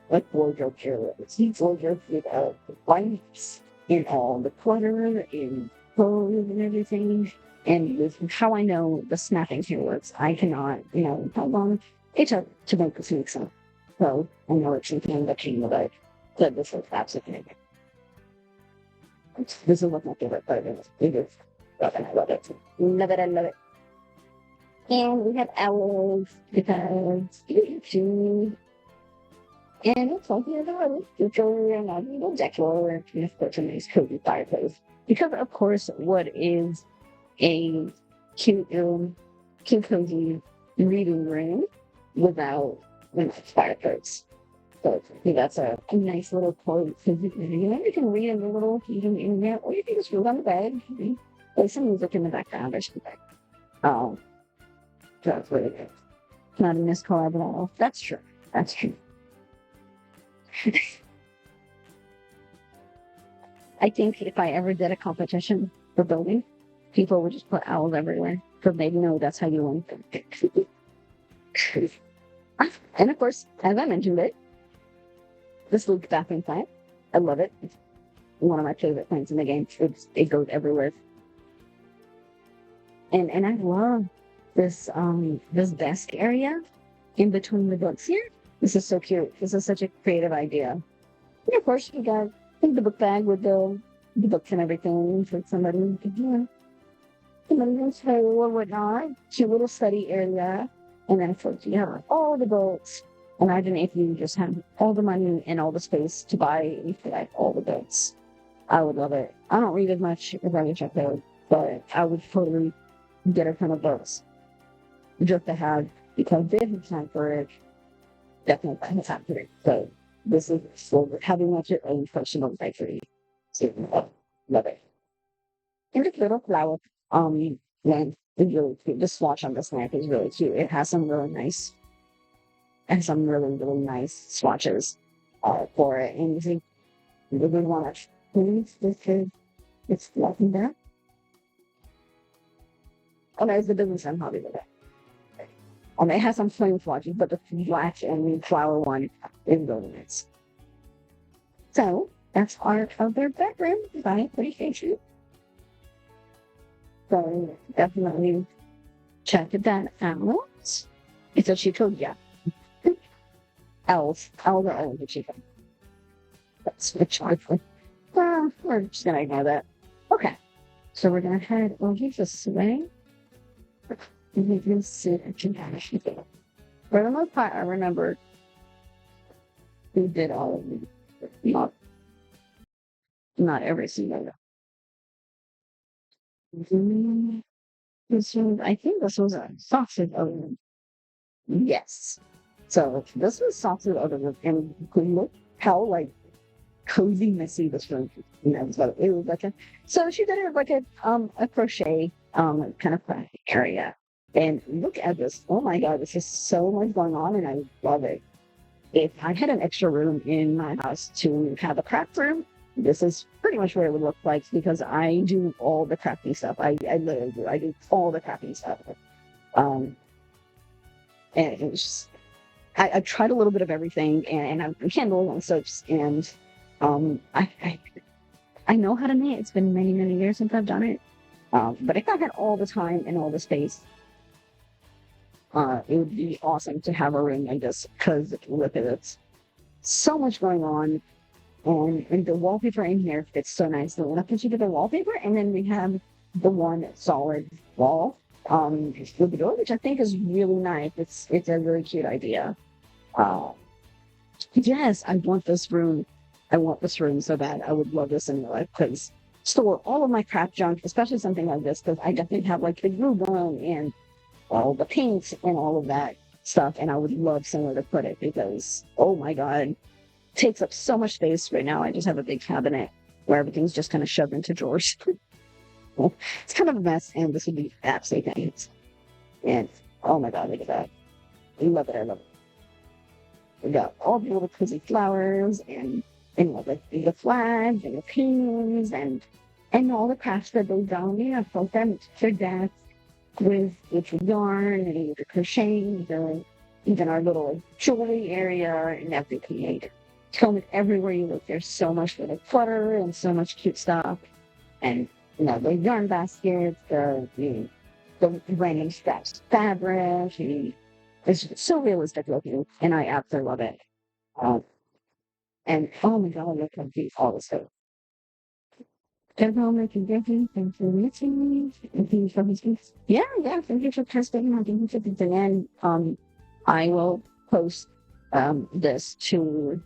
like wardrobe area. It's wardrobe with the lights and all the clutter and clothes and everything. And with how I know the snapping here works, I cannot, how long it took to make this make sense. So I know it's something that came with it. But this is absolutely amazing. This is what my favorite part is. It is. And I love it. Love it. I love it. And we have owls because too. And it's like the future and a little decor and of course a nice cozy fireplace. Because of course what is a cute cozy reading room without a nice fireplace. So I think that's a nice little quote. You can read in the little in there, or you can just read on the bed. Play some music in the background or something. So that's really good. Not a Miss Collab at all. That's true. That's true. I think if I ever did a competition for building, people would just put owls everywhere because they know that's how you win. And of course, as I mentioned this Luke bathroom plant, I love it. It's one of my favorite plants in the game. It goes everywhere. And I love this desk area in between the books here. This is so cute. This is such a creative idea. And of course, you got the book bag with the books and everything for somebody else or whatnot. Cute little study area. And then of course you have all the books. Imagine if you just had all the money and all the space to buy like all the books. I would love it. I don't read as much as I wish I could, but I would totally get a ton of books just to have, because they have time for it. Definitely have time for it. So this is for having much your own personal library. So love it. And this little flower lamp is really cute. The swatch on this lamp is really cute. It has some really nice really nice swatches for it. And you think you really want to please this is it's nothing there. Oh, there's the business and hobby with it. It has some flame swatches, but the flash and flower one is really nice. So that's our other bedroom. I appreciate you. So definitely check that out. It's a Chico, yeah. Owls are always a Chico. That's which one. We're just gonna ignore that. Okay. So we're gonna head over this way. And you can see it. For the most part, I remember who did all of them. Not every single one. I think this was a sausage oven. Yes. So this was sausage oven, and look how cozy, messy this room. So it was like a, so she did it like a crochet kind of crafting area. And look at this. Oh my God, this is so much going on and I love it. If I had an extra room in my house to have a craft room, this is pretty much what it would look like because I do all the crafting stuff. I literally do. I do all the crafting stuff. Um, and it was just, I tried a little bit of everything, and I've candles and soaps, and um, I, I I know how to knit. It's been many many years since I've done it. But if I had all the time and all the space, it would be awesome to have a room like this because look at it, so much going on, and the wallpaper in here fits so nicely. And I put together the wallpaper, and then we have the one solid wall with the door, which I think is really nice. It's a really cute idea. Uh, yes, I want this room. I want this room so bad. I would love this in real life because store all of my craft junk, especially something like this, because I definitely have like the glue gun and all the paints and all of that stuff. And I would love somewhere to put it because, oh my God, it takes up so much space right now. I just have a big cabinet where everything's just kind of shoved into drawers. It's kind of a mess, and this would be absolutely nice. And oh my God, look at that. I love it. I love it. We got all the little cozy flowers and like the flags and the paintings and all the crafts that they done. You know, from them to death with yarn and the crocheting, even our little jewelry area and everything. Tell me everywhere you look, there's so much little clutter and so much cute stuff. And the yarn baskets, the random scraps fabric. It's so realistic looking, and I absolutely love it. Um, and oh my God, look how deep all this is. Everyone making difference. Thank you for listening. Thank you for listening. Yeah, yeah. Thank you for testing. I think it's the end. I will post this to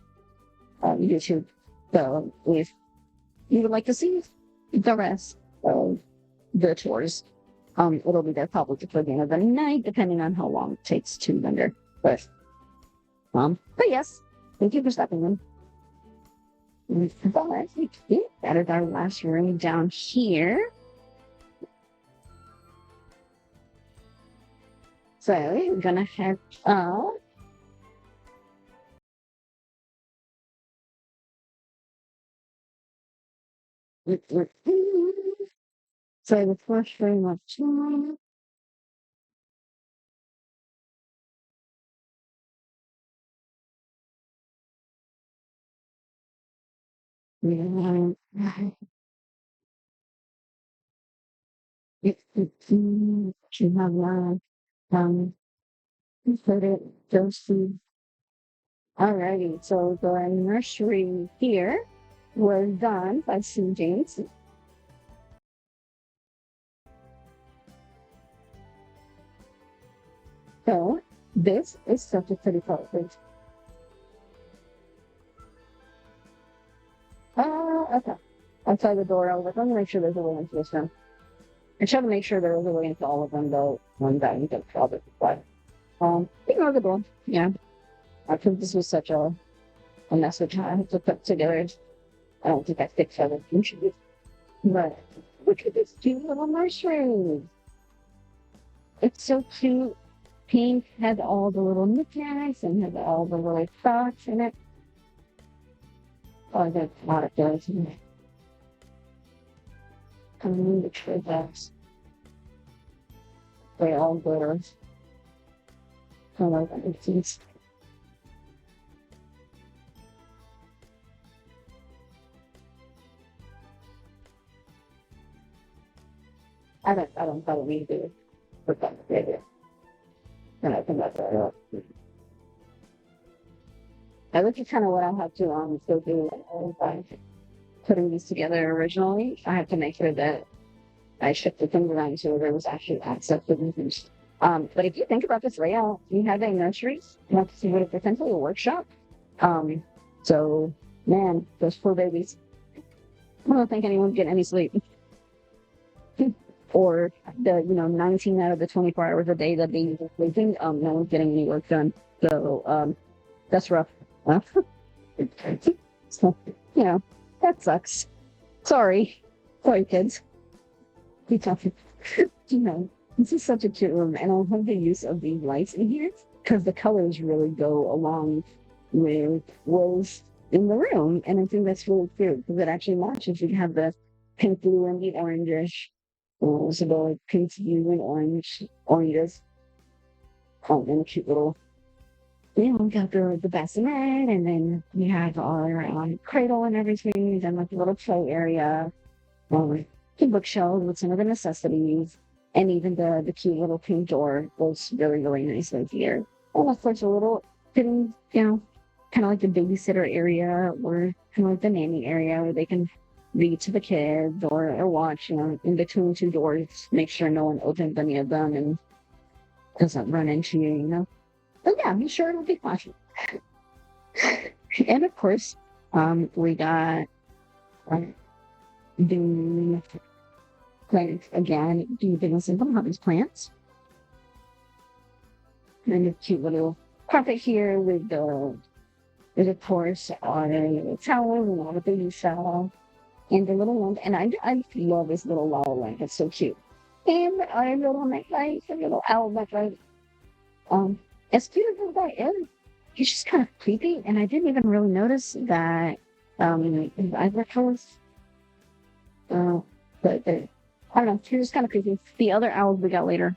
YouTube. So if you would like to see the rest of the tours, it'll be there probably before the end of the night, depending on how long it takes to render. But yes, thank you for stopping in. But that is our last room down here. So we're gonna head up. So the first room of two. You have put it those two. Alrighty, so the nursery here was done by St. James. So this is such a pretty color. Okay. Outside the door, I was like, I'm gonna make sure there's a way into this room. I tried to make sure there was a way into all of them, though. One that you could probably but ignore the door. Yeah. I think this was such a mess which I had to put together. I don't think I fixed everything. But look at this cute little nursery. It's so cute. Pink had all the little knickknacks and had all the little thoughts in it. Oh, there's a lot of those in it. The tree bags. They all glitter. I love that. I don't probably do it. But that's it. And I think that's it. I look at kind of what I have to still do by putting these together originally. I have to make sure that I shifted things around so there was actually access to these. But if you think about this layout, you have a nursery, you have to see what it's essentially a workshop. So man, those poor babies. I don't think anyone's getting any sleep. Or the 19 out of the 24 hours a day that they sleeping, no one's getting any work done. So that's rough. So, you know, that sucks. Sorry. Sorry, kids. Be tough. You know, this is such a cute room, and I love the use of these lights in here because the colors really go along with what's in the room, and I think that's really cute because it actually matches. You have the pink, blue, and the orangish. So the like pink, blue, and oranges, and a cute little. You know, we got the bassinet, and then we have our cradle and everything, and like a little play area, the bookshelf with some of the necessities, and even the cute little pink door goes really, really nicely here. And of course, a little hidden, kind of like the babysitter area or kind of like the nanny area where they can read to the kids or watch, in between two doors, make sure no one opens any of them and doesn't run into you. But yeah, I'm sure it'll be fun. And of course, we got the plants again, do business in these plants. And a cute little carpet here with of course a towel and all the baby shower and the little lamp. And I love this little wall lamp. It's so cute. And our little nightlight, a little owl nightlight. As cute as that is, he's just kind of creepy, and I didn't even really notice that his eyes were closed. But I don't know, he's just kind of creepy. The other owls we got later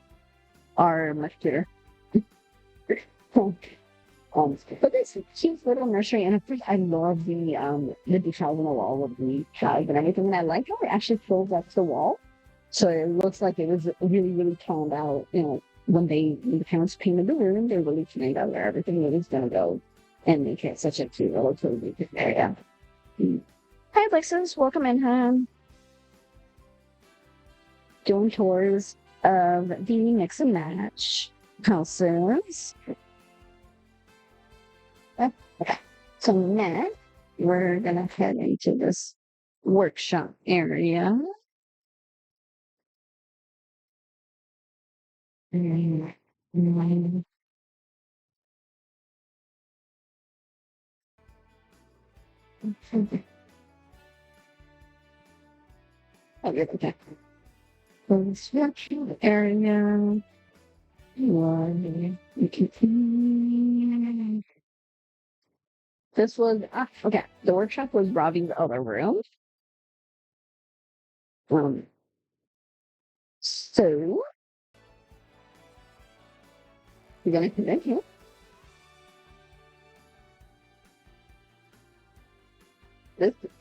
are much cuter. But this cute little nursery, and of course I love the decals on the wall of the chives and everything, and I like how it actually fills up the wall, so it looks like it was really, really planned out. When the parents painted the room, they really planned out where everything was going to go, and make it such a cute little cozy area. Hi, Alexis, welcome in, hon. Doing tours of the mix and match houses. Okay. So now we're gonna head into this workshop area. Okay, okay. Construction area. This was okay. The workshop was Robbie's other room. So we're gonna come in here.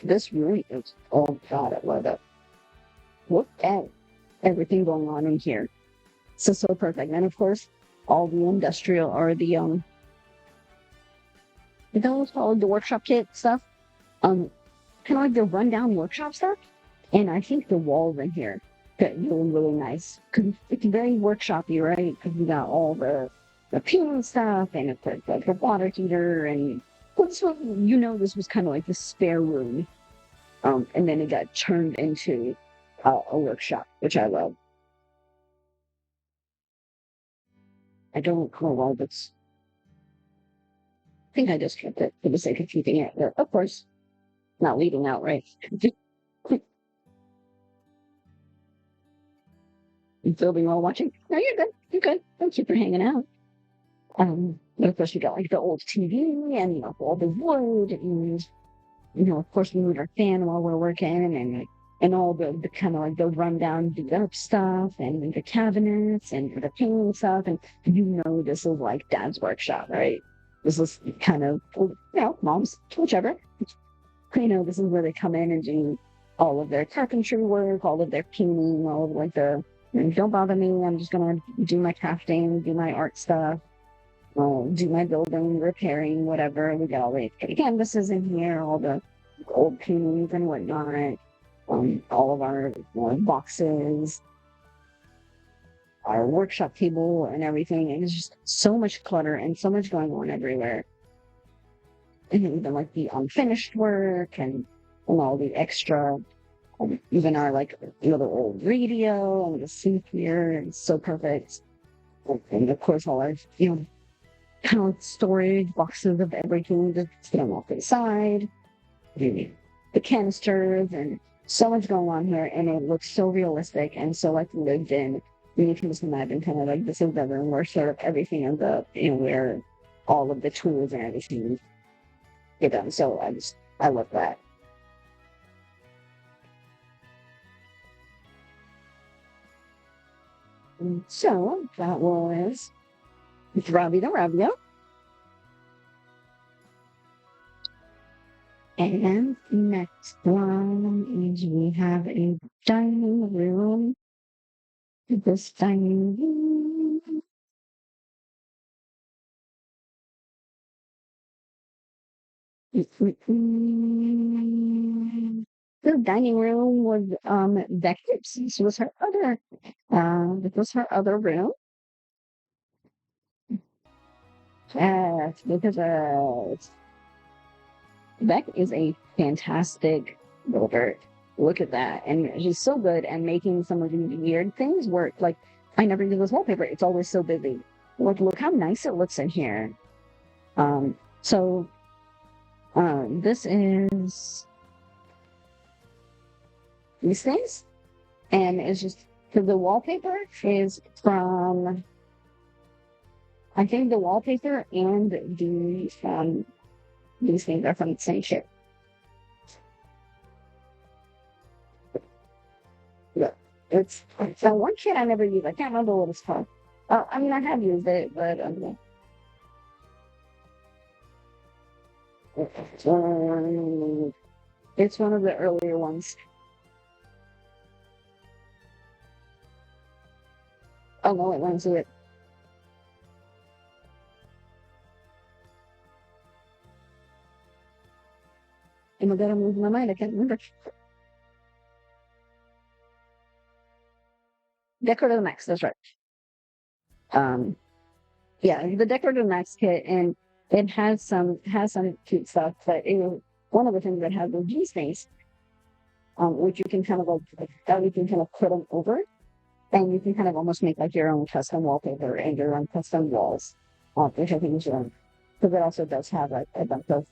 This room is, oh god, I love it. Look at everything going on in here. So perfect. And of course, all the industrial or the those called the workshop kit stuff. Kind of like the rundown workshop stuff. And I think the walls in here get really, really nice. Cause it's very workshopy, right? Because we got all the peeling stuff and of course like the water heater and this was kind of like the spare room. And then it got turned into a workshop, which I love. I don't know why that's. I think I just kept it for the sake of keeping it there. Of course, not leaving out, right? You filming while watching? No, you're good. You're good. Thank you for hanging out. But of course, we got like the old TV and all the wood, and of course, we need our fan while we're working, and all the kind of like the rundown, beat up stuff, and the cabinets and the painting stuff, and this is like Dad's workshop, right? This is kind of Mom's, whichever. This is where they come in and do all of their carpentry work, all of their painting, all of like don't bother me. I'm just gonna do my crafting, do my art stuff. Do my building, repairing, whatever. We got all the canvases in here, all the old paintings and whatnot, all of our boxes, our workshop table and everything. And it's just so much clutter and so much going on everywhere. And even like the unfinished work and all the extra, even our like little old radio and the sink here. It's so perfect. And of course, all our, kind of storage boxes of everything just thrown off to the side. the, the canisters and so much going on here, and it looks so realistic and so like lived in. And you can just imagine kind of like this is the room where sort of everything ends up, where all of the tools and everything get done. So I love that. And so that was Robbie the Rabio. And next one is we have a dining room. This dining room. The dining room was Beckett's. This was her other room. Because Beck is a fantastic builder. Look at that. And she's so good at making some of these weird things work. Like, I never do this wallpaper. It's always so busy. Look how nice it looks in here. So this is these things. And it's just, because the wallpaper is from, I think the wallpaper and these things are from the same ship. Yeah. It's one kit I never used. I can't remember what it's called. I mean, I have used it, but it's one of the earlier ones. Oh no, it runs it. Oh my god, I'm losing my mind. I can't remember. Decorative Max, that's right. Um, yeah, the Decorative Max kit, and it has some cute stuff, but one of the things that has the G space, which you can kind of you can kind of put them over, and you can kind of almost make like your own custom wallpaper and your own custom walls, which I think is your own, because it also does have like a bunch of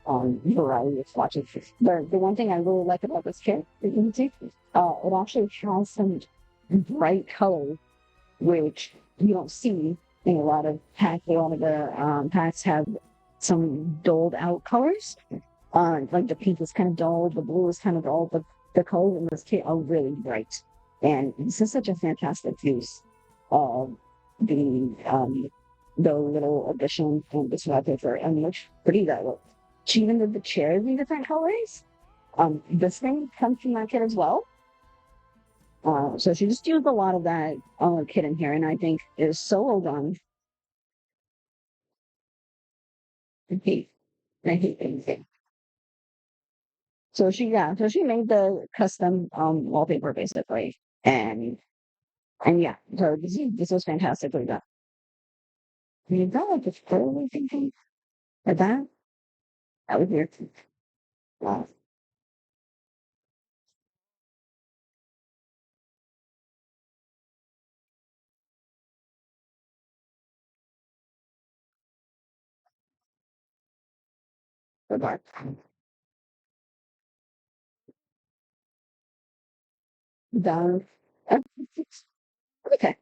variety of swatches. The one thing I really like about this kit is you can see, it actually has some bright colors, which you don't see in a lot of packs. A lot of the packs have some doled out colors. Like the pink is kind of dull, the blue is kind of dull, but the colors in this kit are really bright. And this is such a fantastic use of the little addition and this wallpaper, and looks pretty that look. She even did the chairs in different colors. This thing comes from that kit as well. So she just used a lot of that kit in here, and I think is so well done. I hate anything. So she made the custom wallpaper basically, and yeah, so this was fantastically done. You got like this curly thinking like that was weird. Wow, the dark down. Okay.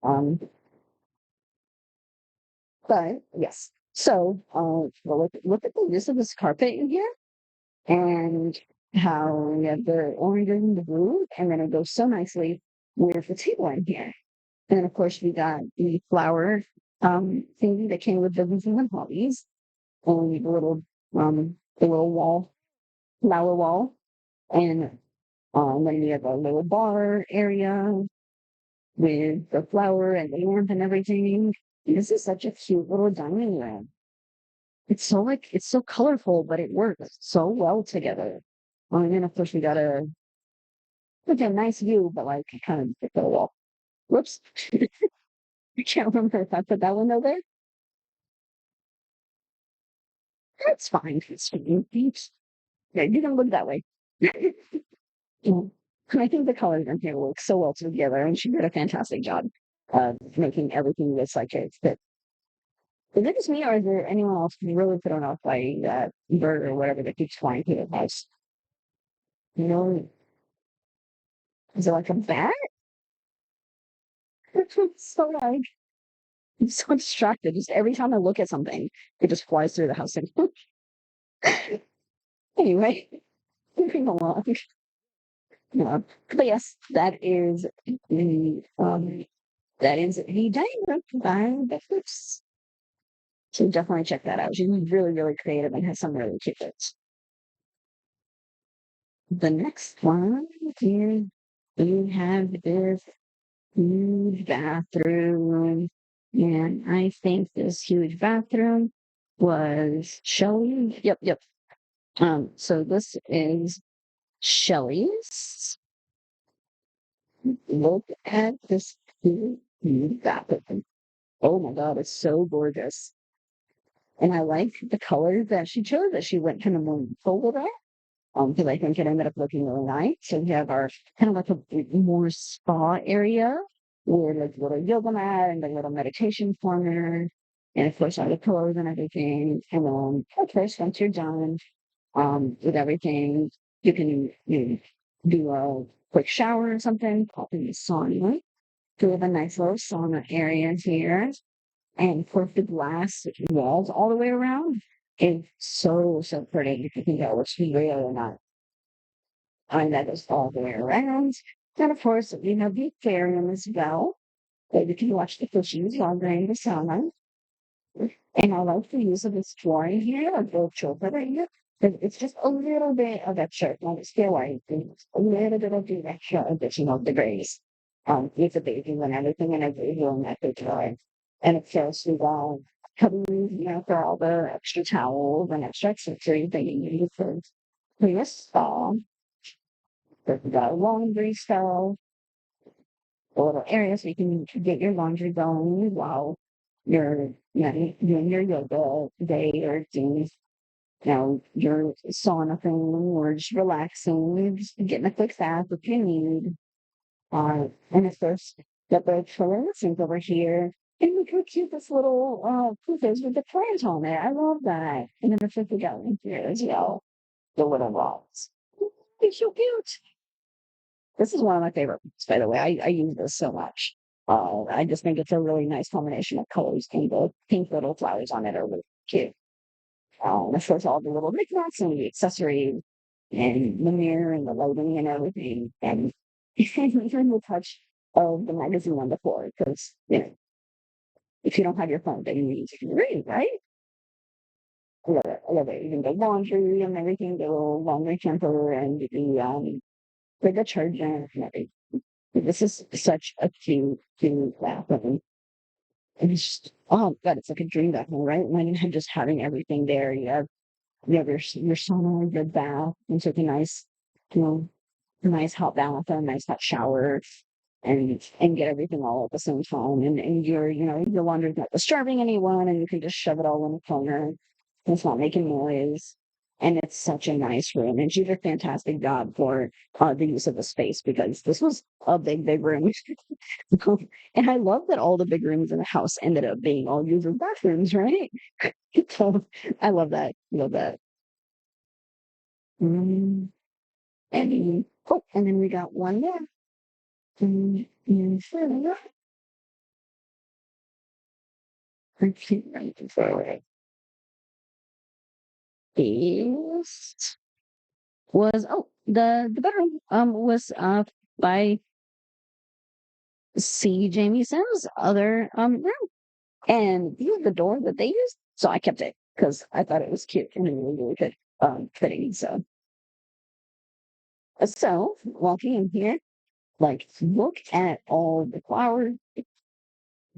Um, but yes. So, well, look at the use of this carpet in here, and how we have the orange and the blue, and then it goes so nicely with the table in here. And then of course we got the flower thingy that came with the businesses and hobbies, and the little wall, flower wall, and then we have a little bar area with the flower and the lamp and everything. This is such a cute little dining room. It's so colorful, but it works so well together. And then of course we got a nice view, but like kind of hit the wall. Whoops. I can't remember if I put that window there. That's fine. It's fine. Yeah, you can look that way. Yeah. And I think the colors in here work so well together, and she did a fantastic job of making everything look like it fit. Is it just me, or is there anyone else who really put on off by that bird or whatever that keeps flying through the house? You know, is it like a bat? So like, I'm so distracted. Just every time I look at something, it just flies through the house. And anyway, moving along. Yeah. But yes, that is the dining room by the Flips. So definitely check that out. She's really, really creative and has some really cute bits. The next one is we have this huge bathroom. And I think this huge bathroom was Shelly. Yep, yep. So this is Shelly's. Look at this huge bathroom. Oh my God, it's so gorgeous. And I like the color that she chose, that she went kind of more full with, because I think it ended up looking really nice. So we have our kind of like a more spa area with like a little yoga mat and like a little meditation corner. And of course, all the pillows and everything. And then, of course, once you're done with everything, you can do a quick shower or something, pop in the sauna. So we have a nice little sauna area here. And of course, the glass walls all the way around is so, so pretty. If you can go, which you really not. And that goes all the way around. And of course, we have the aquarium as well, that you can watch the fishies while they're in the sauna. And I like the use of this flooring here, of the chocolate right here. But it's just a little bit of extra, not a scale wide thing, a little bit of the extra additional degrees. With the baking and everything, and everything doing that big drawing. And it feels we cutting, for all the extra towels and extra accessories that you need for your spa. There's got a laundry cell, a little area so you can get your laundry going while you're doing your yoga day or doing your sauna thing or just relaxing, just getting a quick bath if you need. And of course, the bird fluorescent over here. And look how cute this little poof is with the plant on it. I love that. And then the fifty gallon here as well. The little rocks. It's so cute. This is one of my favorite books, by the way. I use this so much. I just think it's a really nice combination of colors, and the pink little flowers on it are really cute. Of course, all the little knickknacks and the accessories and the mirror and the lighting and everything. And even the touch of the magazine on the floor, because, if you don't have your phone, then you need to read, right? I love it. I love it. Even the laundry and everything, the little laundry camper and the detergent and everything. This is such a cute bathroom. And it's just, oh God, it's like a dream bathroom, right? Imagine just having everything there. You have your sauna, your bath, and so it's a nice, you know, a nice hot bath and a nice hot shower and get everything all at the same time. And your laundry's not disturbing anyone and you can just shove it all in the corner. And it's not making noise. And it's such a nice room. And she did a fantastic job for the use of the space because this was a big, big room. And I love that all the big rooms in the house ended up being all used as bathrooms, right? So I love that. Love that. Mm, and then we got one more. And I can't remember. This was the bedroom was by C. Jamie Sims' other room. And this is the door that they used. So I kept it because I thought it was cute and really, really good fitting. So walking in here, like look at all the flowers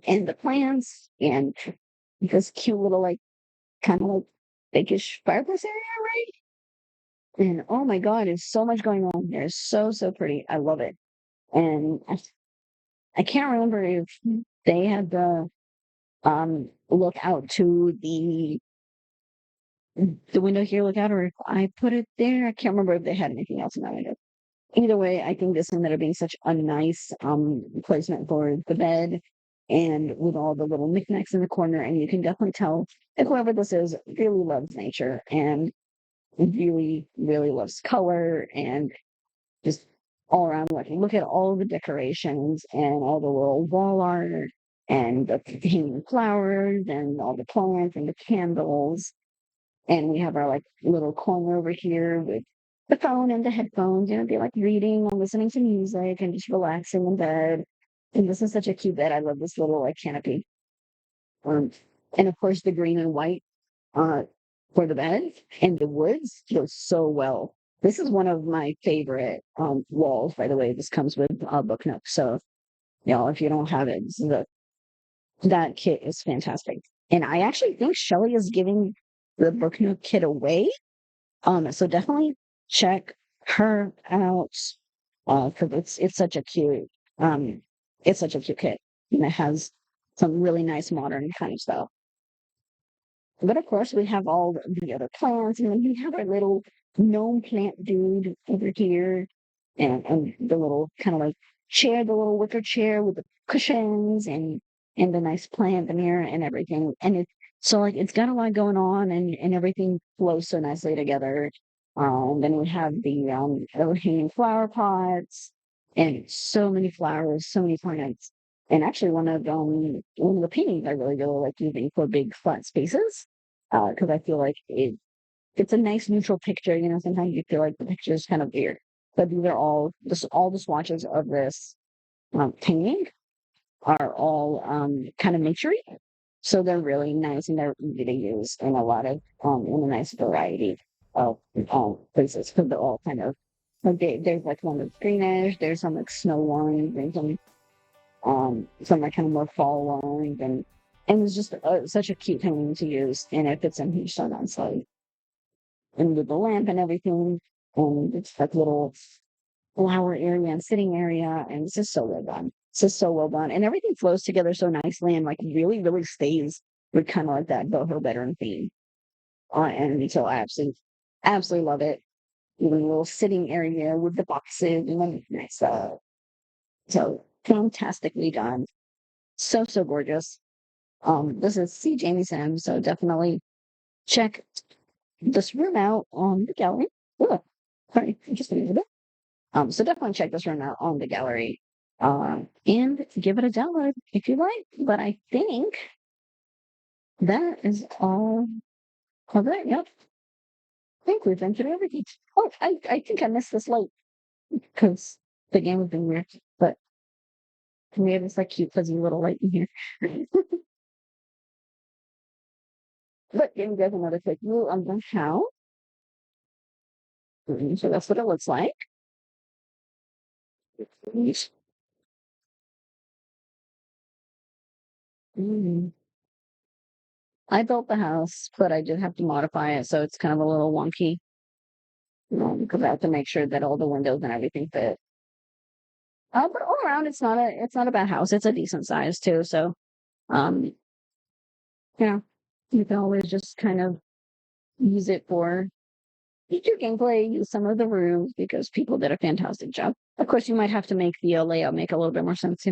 and the plants and this cute little like kind of like bigish fireplace area, right? And oh my God, there's so much going on here. It's so, so pretty. I love it. And I can't remember if they had the look out to the window here, look out, or if I put it there. I can't remember if they had anything else in that window. Either way, I think this ended up being such a nice placement for the bed. and with all the little knickknacks in the corner. And you can definitely tell that whoever this is really loves nature and really, really loves color and just all around looking. Look at all the decorations and all the little wall art and the hanging flowers and all the plants and the candles. And we have our like little corner over here with the phone and the headphones, be like reading or listening to music and just relaxing in bed. And this is such a cute bed. I love this little like canopy. Um, and of course the green and white uh for the bed and the woods goes so well. This is one of my favorite walls, by the way. This comes with Book Nook. So, if you don't have it, that kit is fantastic. And I actually think Shelly is giving the Book Nook kit away. So definitely check her out. Because it's such a um it's such a cute kit. And it has some really nice modern kind of stuff. But of course, we have all the other plants, and then we have our little gnome plant dude over here, and the little kind of like chair, the little wicker chair with the cushions and the nice plant, the mirror, and everything. And so like it's got a lot going on, and everything flows so nicely together. Then we have the hanging flower pots, and so many flowers, so many plants. And actually, one of the paintings I really like using for big flat spaces, because I feel like it's a nice neutral picture. Sometimes you feel like the picture is kind of weird, but these are all the swatches of this painting are all kind of naturey, so they're really nice and they're easy to use in a lot of in a nice variety of places because they're all kind of like there's like one that's greenish, there's some like snow ones, and some are kind of more fall ones, and it's just such a cute thing to use, and it fits in each on site and with the lamp and everything, and it's like little flower area and sitting area, and it's just so well done. It's just so well done, and everything flows together so nicely, and like really stays with kind of like that boho veteran theme. And so I absolutely love it. Even a little sitting area with the boxes and then nice. So fantastically done. So gorgeous. This is C. Jamie Sims, so definitely check this room out on the gallery. Oh, sorry, just a little bit. So definitely check this room out on the gallery. And give it a download if you like. But I think that is all of it. Yep. I think we've been through everything. Oh, I think I missed this light because the game has been weird. But we have this like cute fuzzy little light in here. But give you guys another quick view on the house. So that's what it looks like. Mm. I built the house, but I did have to modify it, so it's kind of a little wonky. Because I have to make sure that all the windows and everything fit. But all around, it's not a bad house. It's a decent size too. So, um, you know, you can always just kind of use it for feature gameplay. Use some of the rooms because people did a fantastic job. Of course, you might have to make the layout make a little bit more sense,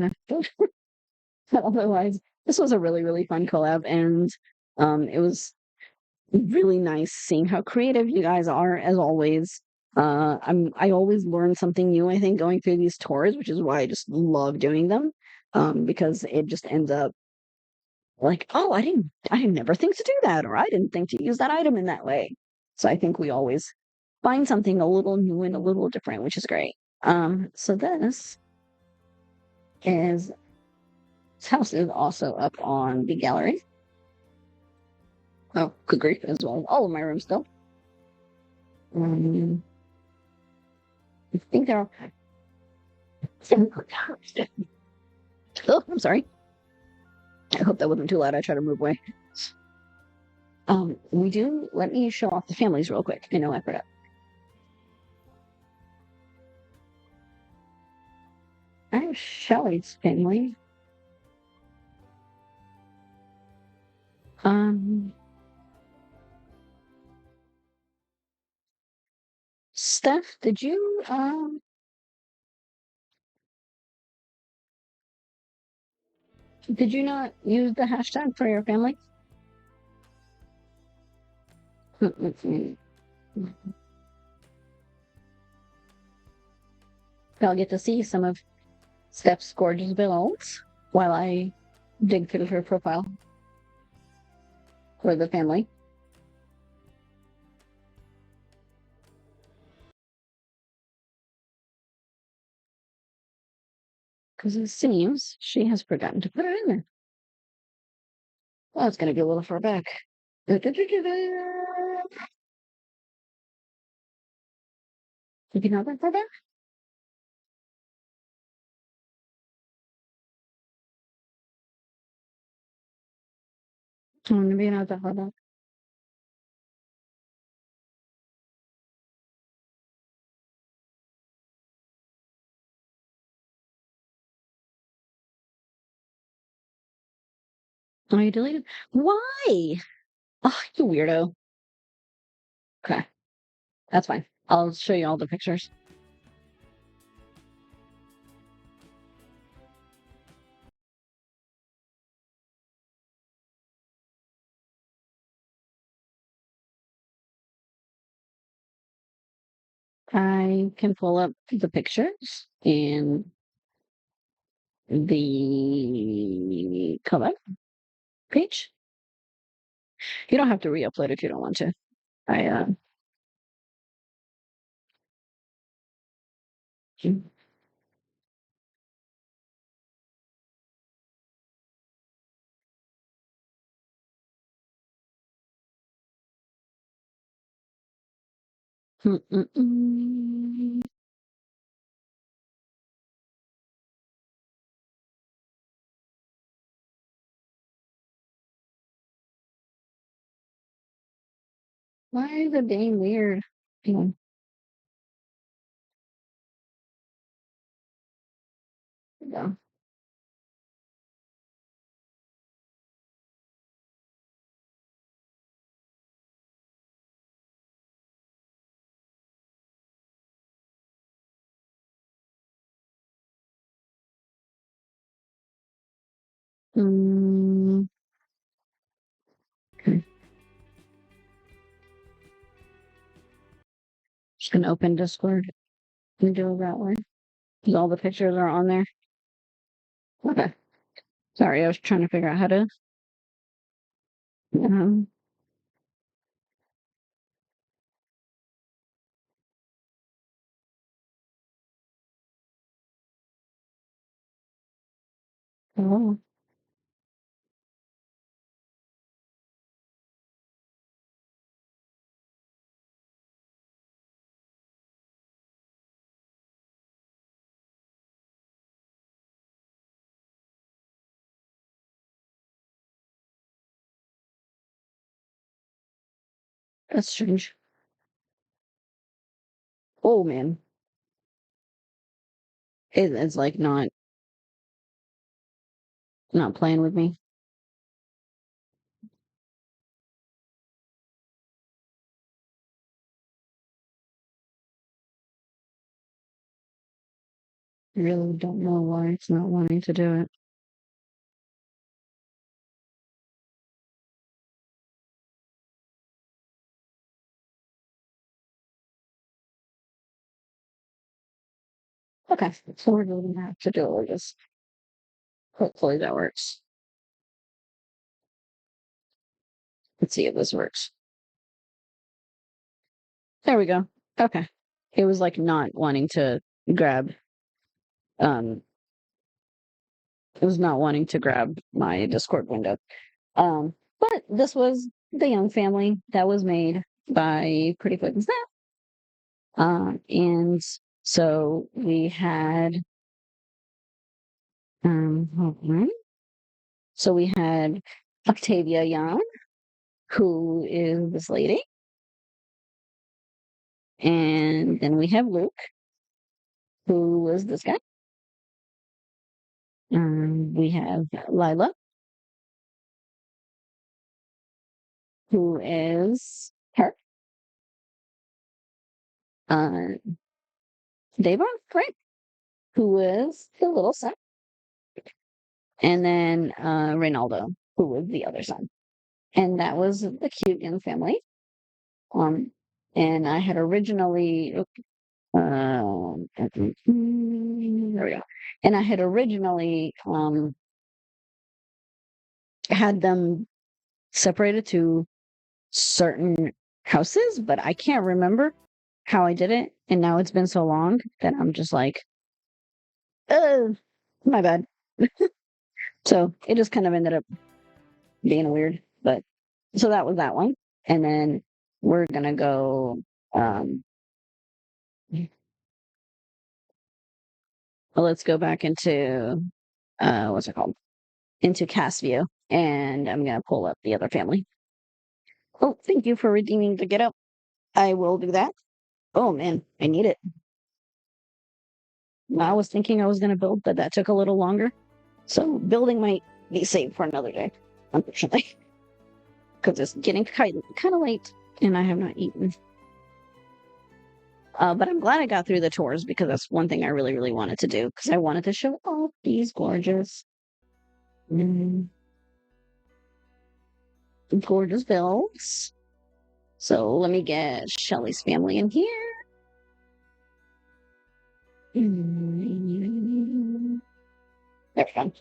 But otherwise, this was a really fun collab, and it was really nice seeing how creative you guys are as always. I always learn something new, I think, going through these tours, which is why I just love doing them. Because it just ends up like, oh, I didn't never think to do that, or I didn't think to use that item in that way. So I think we always find something a little new and a little different, which is great. So is this house is also up on the gallery. Oh, good grief, as well as all of my rooms still. Um, I think there are. Oh, I'm sorry. I hope that wasn't too loud. I try to move away. We do. Let me show off the families real quick. I know I forgot. I have Shelly's family. Um, Steph, did you Did you not use the hashtag for your family? Mm-mm-mm. I'll get to see some of Steph's gorgeous bills while I dig through her profile for the family. Because it seems she has forgotten to put it in there. Well, it's going to be a little far back. Maybe not that far back? Maybe not that far back. Oh, you deleted? Why? Oh, you weirdo. Okay, that's fine. I'll show you all the pictures. I can pull up the pictures in the Collab page. You don't have to re-upload if you don't want to. I mm, mm, mm, mm. Why is it being weird? Hang on. Yeah. Mm, okay. Just gonna open Discord and do it that way. 'Cause all the pictures are on there. Okay. Sorry, I was trying to figure out how to. Um, oh, that's strange. Oh man, it's like not playing with me. I really don't know why it's not wanting to do it. Okay, so we're going to have to do it with this. Hopefully that works. Let's see if this works. There we go. Okay. It was like not wanting to grab um it was not wanting to grab my Discord window. But this was the Young Family that was made by Pretty Foot and Snap. And so we had hold on. So we had Octavia Young, who is this lady, and then we have Luke, who was this guy. We have Lila, who is her. Uh, Davon, right? Who is the little son. and then Reynaldo, who was the other son. And that was the cute young family. Um, and I had originally, there we go. And I had originally had them separated to certain houses, but I can't remember how I did it. And now it's been so long that I'm just like, my bad. So it just kind of ended up being weird. But so that was that one. And then we're gonna go well, let's go back into what's it called? Into cast view. And I'm gonna pull up the other family. Oh, thank you for redeeming the get up. I will do that. Oh man, I need it. I was thinking I was gonna build, but that took a little longer. So building might be saved for another day, unfortunately. Because it's getting kind of late and I have not eaten. But I'm glad I got through the tours because that's one thing I really, really wanted to do because I wanted to show off these gorgeous, gorgeous builds. So let me get Shelly's family in here. There we go.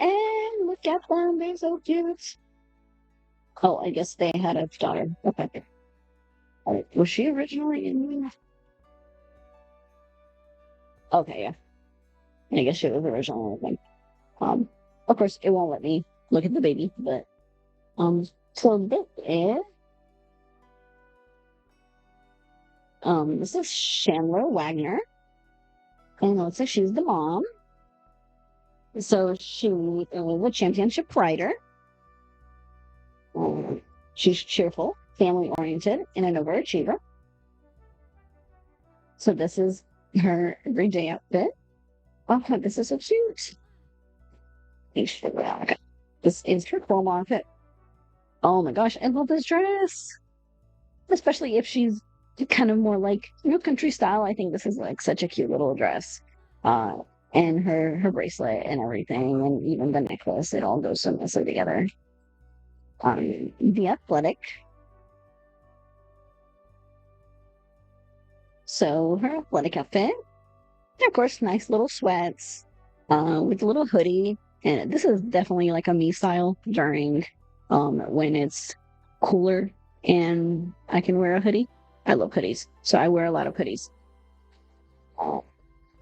And look at them, they're so cute. Oh, I guess they had a daughter. Okay. Was she originally in? Okay, yeah. I guess she was originally. Of course, it won't let me look at the baby, but so this is Chandler Wagner, and it looks like she's the mom. So she is a championship rider. She's cheerful, family oriented, and an overachiever. So this is her everyday outfit. Oh, this is so cute. This is her formal outfit. Oh my gosh, I love this dress. Especially if she's kind of more like country style. I think this is like such a cute little dress. And her bracelet and everything, and even the necklace, it all goes so nicely together. The athletic. So her athletic outfit. And of course, nice little sweats with a little hoodie. And this is definitely like a me style during when it's cooler and I can wear a hoodie. I love hoodies, so I wear a lot of hoodies.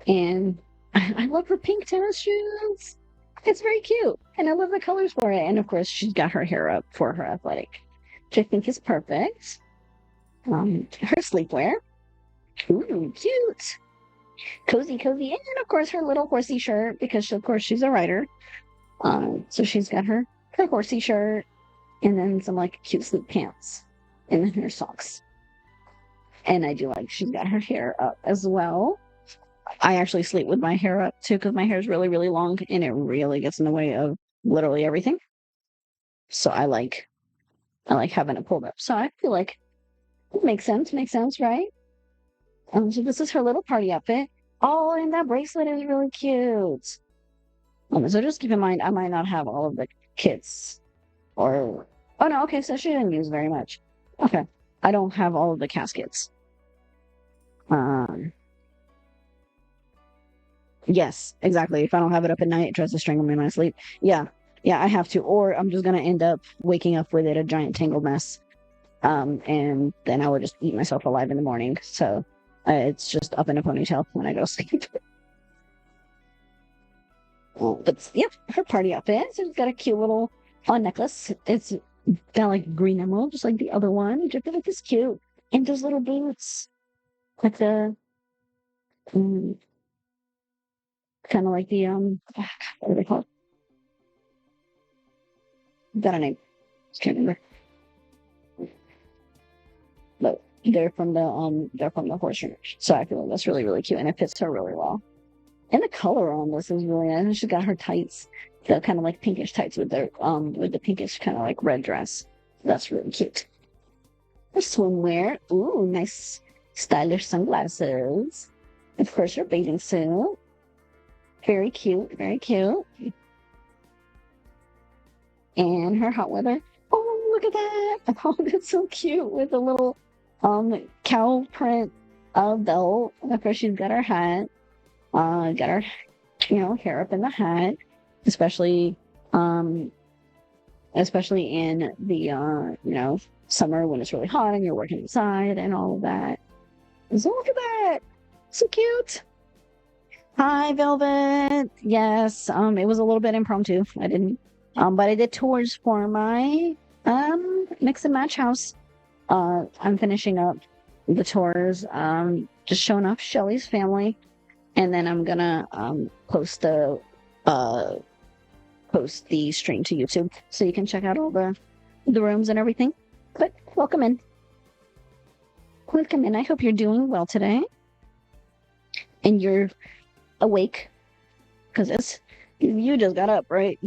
And I love her pink tennis shoes. It's very cute, and I love the colors for it. And of course, she's got her hair up for her athletic, which I think is perfect. Her sleepwear. Ooh, cute. Cozy, and of course her little horsey shirt because of course she's a rider. So she's got her horsey shirt and then some like cute sleep pants and then her socks. And I do like she's got her hair up as well. I actually sleep with my hair up too because my hair is really, really long and it really gets in the way of literally everything. So I like having it pulled up. So I feel like it makes sense, right? So this is her little party outfit. Oh, and that bracelet is really cute. So just keep in mind, I might not have all of the kits or, oh no, okay, so she didn't use very much. Okay, I don't have all of the caskets. Yes, exactly. If I don't have it up at night, it tries to strangle me in my sleep. Yeah, I have to, or I'm just gonna end up waking up with it a giant tangled mess. And then I would just eat myself alive in the morning. So it's just up in a ponytail when I go to sleep. But yeah, her party outfit. So she's got a cute little necklace. It's got like green emerald, just like the other one, which I feel like is cute. And those little boots, like the kind of like the what are they called? Got a name. Can't remember. But they're from the horse ranch. So I feel like that's really, really cute, and it fits her really well. And the color on this is really nice. She's got her tights, the kind of like pinkish tights with the pinkish kind of like red dress. That's really cute. Her swimwear. Ooh, nice stylish sunglasses. Of course, her bathing suit. Very cute, very cute. And her hot weather. Oh, look at that. Oh, that's so cute with a little cow print belt. Of course, she's got her hat. Got her, hair up in the hat, especially especially in the summer when it's really hot and you're working inside and all of that. So look at that. So cute. Hi, Velvet. Yes, it was a little bit impromptu. I didn't, but I did tours for my mix and match house. I'm finishing up the tours, just showing off Shelly's family, and then I'm gonna post the stream to YouTube so you can check out all the rooms and everything. But welcome in. Welcome in. I hope you're doing well today, and you're awake, because you just got up, right?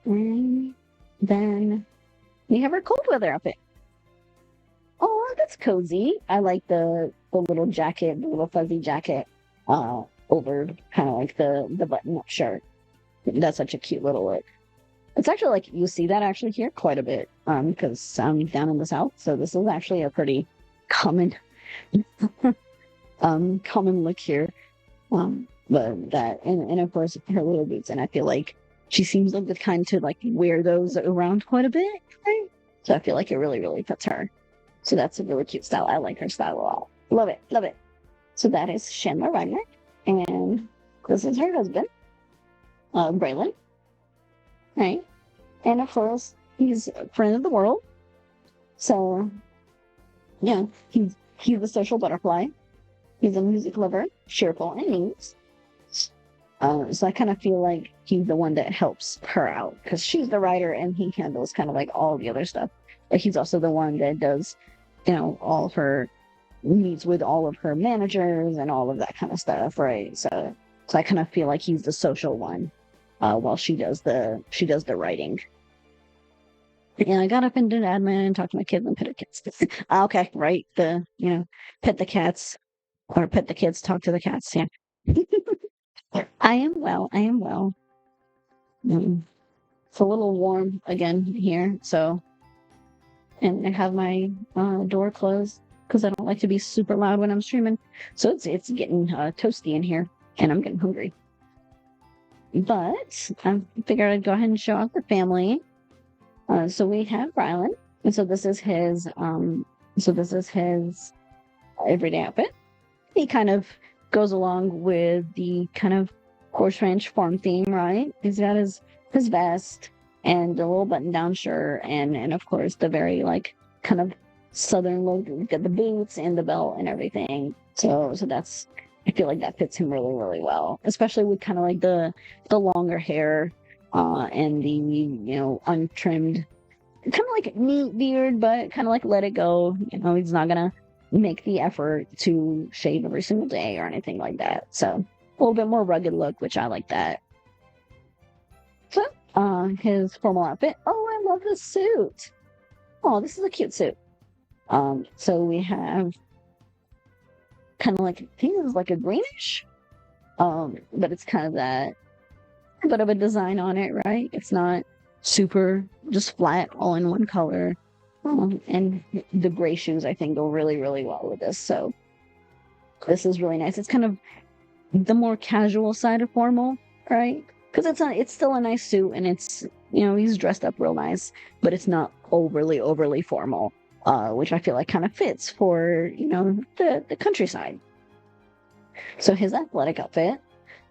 And then we have our cold weather outfit. Oh, that's cozy. I like the little jacket, the little fuzzy jacket, over kind of like the button-up shirt. That's such a cute little look. It's actually like you see that actually here quite a bit, because I'm down in the south, so this is actually a pretty common common look here. But that and of course her little boots, and I feel like she seems like the kind to like wear those around quite a bit, right? So I feel like it really, really fits her. So that's a really cute style. I like her style a lot. Love it, love it. So that is Chandler Wagner, and this is her husband, Braylon, right? And of course he's a friend of the world. So yeah, he's a social butterfly. He's a music lover, cheerful, and neat. So I kind of feel like he's the one that helps her out, because she's the writer and he handles kind of like all the other stuff. But he's also the one that does, all of her meets with all of her managers and all of that kind of stuff, right? So I kind of feel like he's the social one, while she does the writing. And I got up and did admin and talked to my kids and pet the kids. Okay, right. Pet the cats, or pet the kids, talk to the cats. Yeah. I am well. I am well. It's a little warm again here, so, and I have my door closed because I don't like to be super loud when I'm streaming. So it's getting toasty in here, and I'm getting hungry. But I figured I'd go ahead and show off the family. So we have Rylan, and so this is his everyday outfit. He kind of goes along with the kind of horse ranch farm theme, right? He's got his vest and a little button-down shirt, and of course the very like kind of southern look. He's got the boots and the belt and everything. So that's, I feel like that fits him really, really well, especially with kind of like the longer hair, and the untrimmed, kind of like neat beard, but kind of like let it go. He's not gonna make the effort to shave every single day or anything like that. So a little bit more rugged look, which I like that. So his formal outfit. Oh, I love this suit. Oh, this is a cute suit. So we have kind of like, I think it's like a greenish, but it's kind of that bit of a design on it, right? It's not super just flat all in one color. And the gray shoes I think go really, really well with this. So this is really nice. It's kind of the more casual side of formal, right? Because it's still a nice suit, and it's, he's dressed up real nice, but it's not overly formal, which I feel like kind of fits for, the countryside. So his athletic outfit,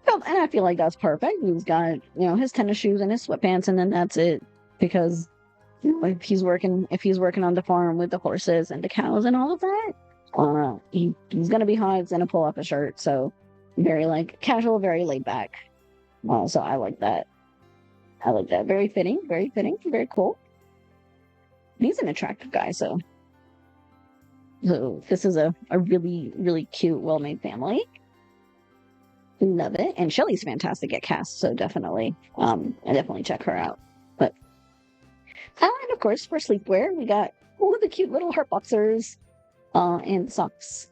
and I feel like that's perfect. He's got, his tennis shoes and his sweatpants, and then that's it. Because if he's working on the farm with the horses and the cows and all of that, he's gonna be hot. He's gonna pull up a shirt. So very like casual, very laid back. So I like that. I like that. Very fitting. Very fitting. Very cool. He's an attractive guy. So this is a really, really cute, well-made family. Love it. And Shelly's fantastic at cast, so definitely I definitely check her out. But and of course for sleepwear we got Oh, the cute little heart boxers. And socks.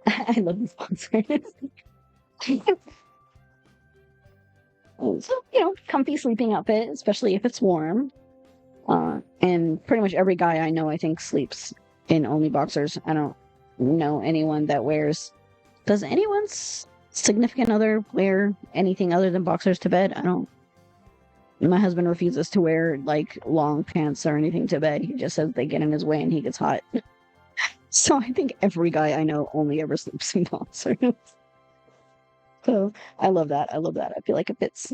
I love these boxers. So, comfy sleeping outfit, especially if it's warm. And pretty much every guy I know, I think, sleeps in only boxers. I don't know anyone that wears. Does anyone's significant other wear anything other than boxers to bed? I don't. My husband refuses to wear like long pants or anything to bed. He just says they get in his way and he gets hot. So I think every guy I know only ever sleeps in boxers. So I love that. I love that. I feel like it fits.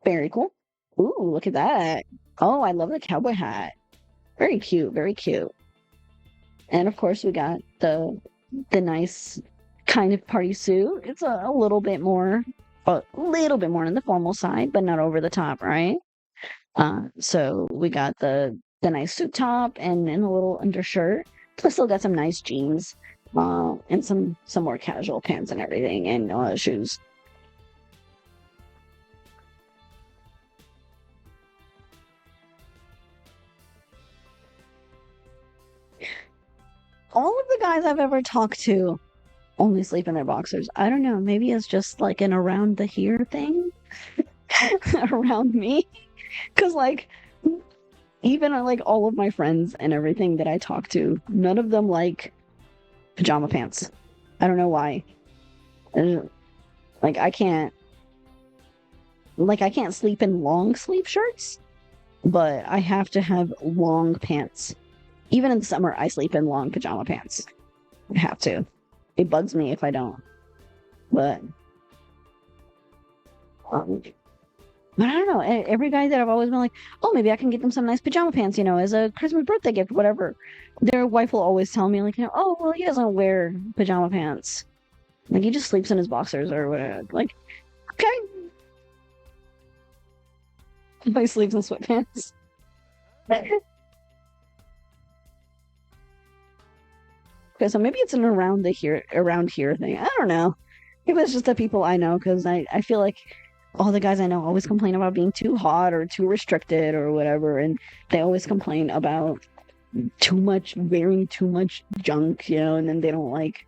Very cool. Ooh, look at that. Oh, I love the cowboy hat. Very cute. Very cute. And of course, we got the nice kind of party suit. It's a little bit more on the formal side, but not over the top, right? So we got the nice suit top and a little undershirt. Plus, still got some nice jeans, and some more casual pants and everything, and shoes. All of the guys I've ever talked to only sleep in their boxers. I don't know. Maybe it's just like an around the here thing around me. Because, like, even like all of my friends and everything that I talk to, none of them like pajama pants. I don't know why. Like, I can't sleep in long sleeve shirts, but I have to have long pants. Even in the summer, I sleep in long pajama pants. I have to. It bugs me if I don't. But I don't know. Every guy that I've always been like, oh, maybe I can get them some nice pajama pants, as a Christmas birthday gift, whatever. Their wife will always tell me, like, oh, well, he doesn't wear pajama pants. Like, he just sleeps in his boxers or whatever. Like, okay. He sleeps in sweatpants. Okay, so maybe it's an around here thing. I don't know. Maybe it's just the people I know, because I feel like all the guys I know always complain about being too hot or too restricted or whatever, and they always complain about wearing too much junk, and then they don't like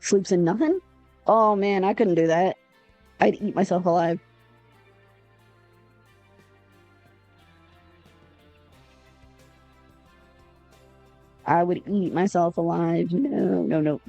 sleeps in nothing. Oh man, I couldn't do that. I'd eat myself alive. I would eat myself alive. No, no, no.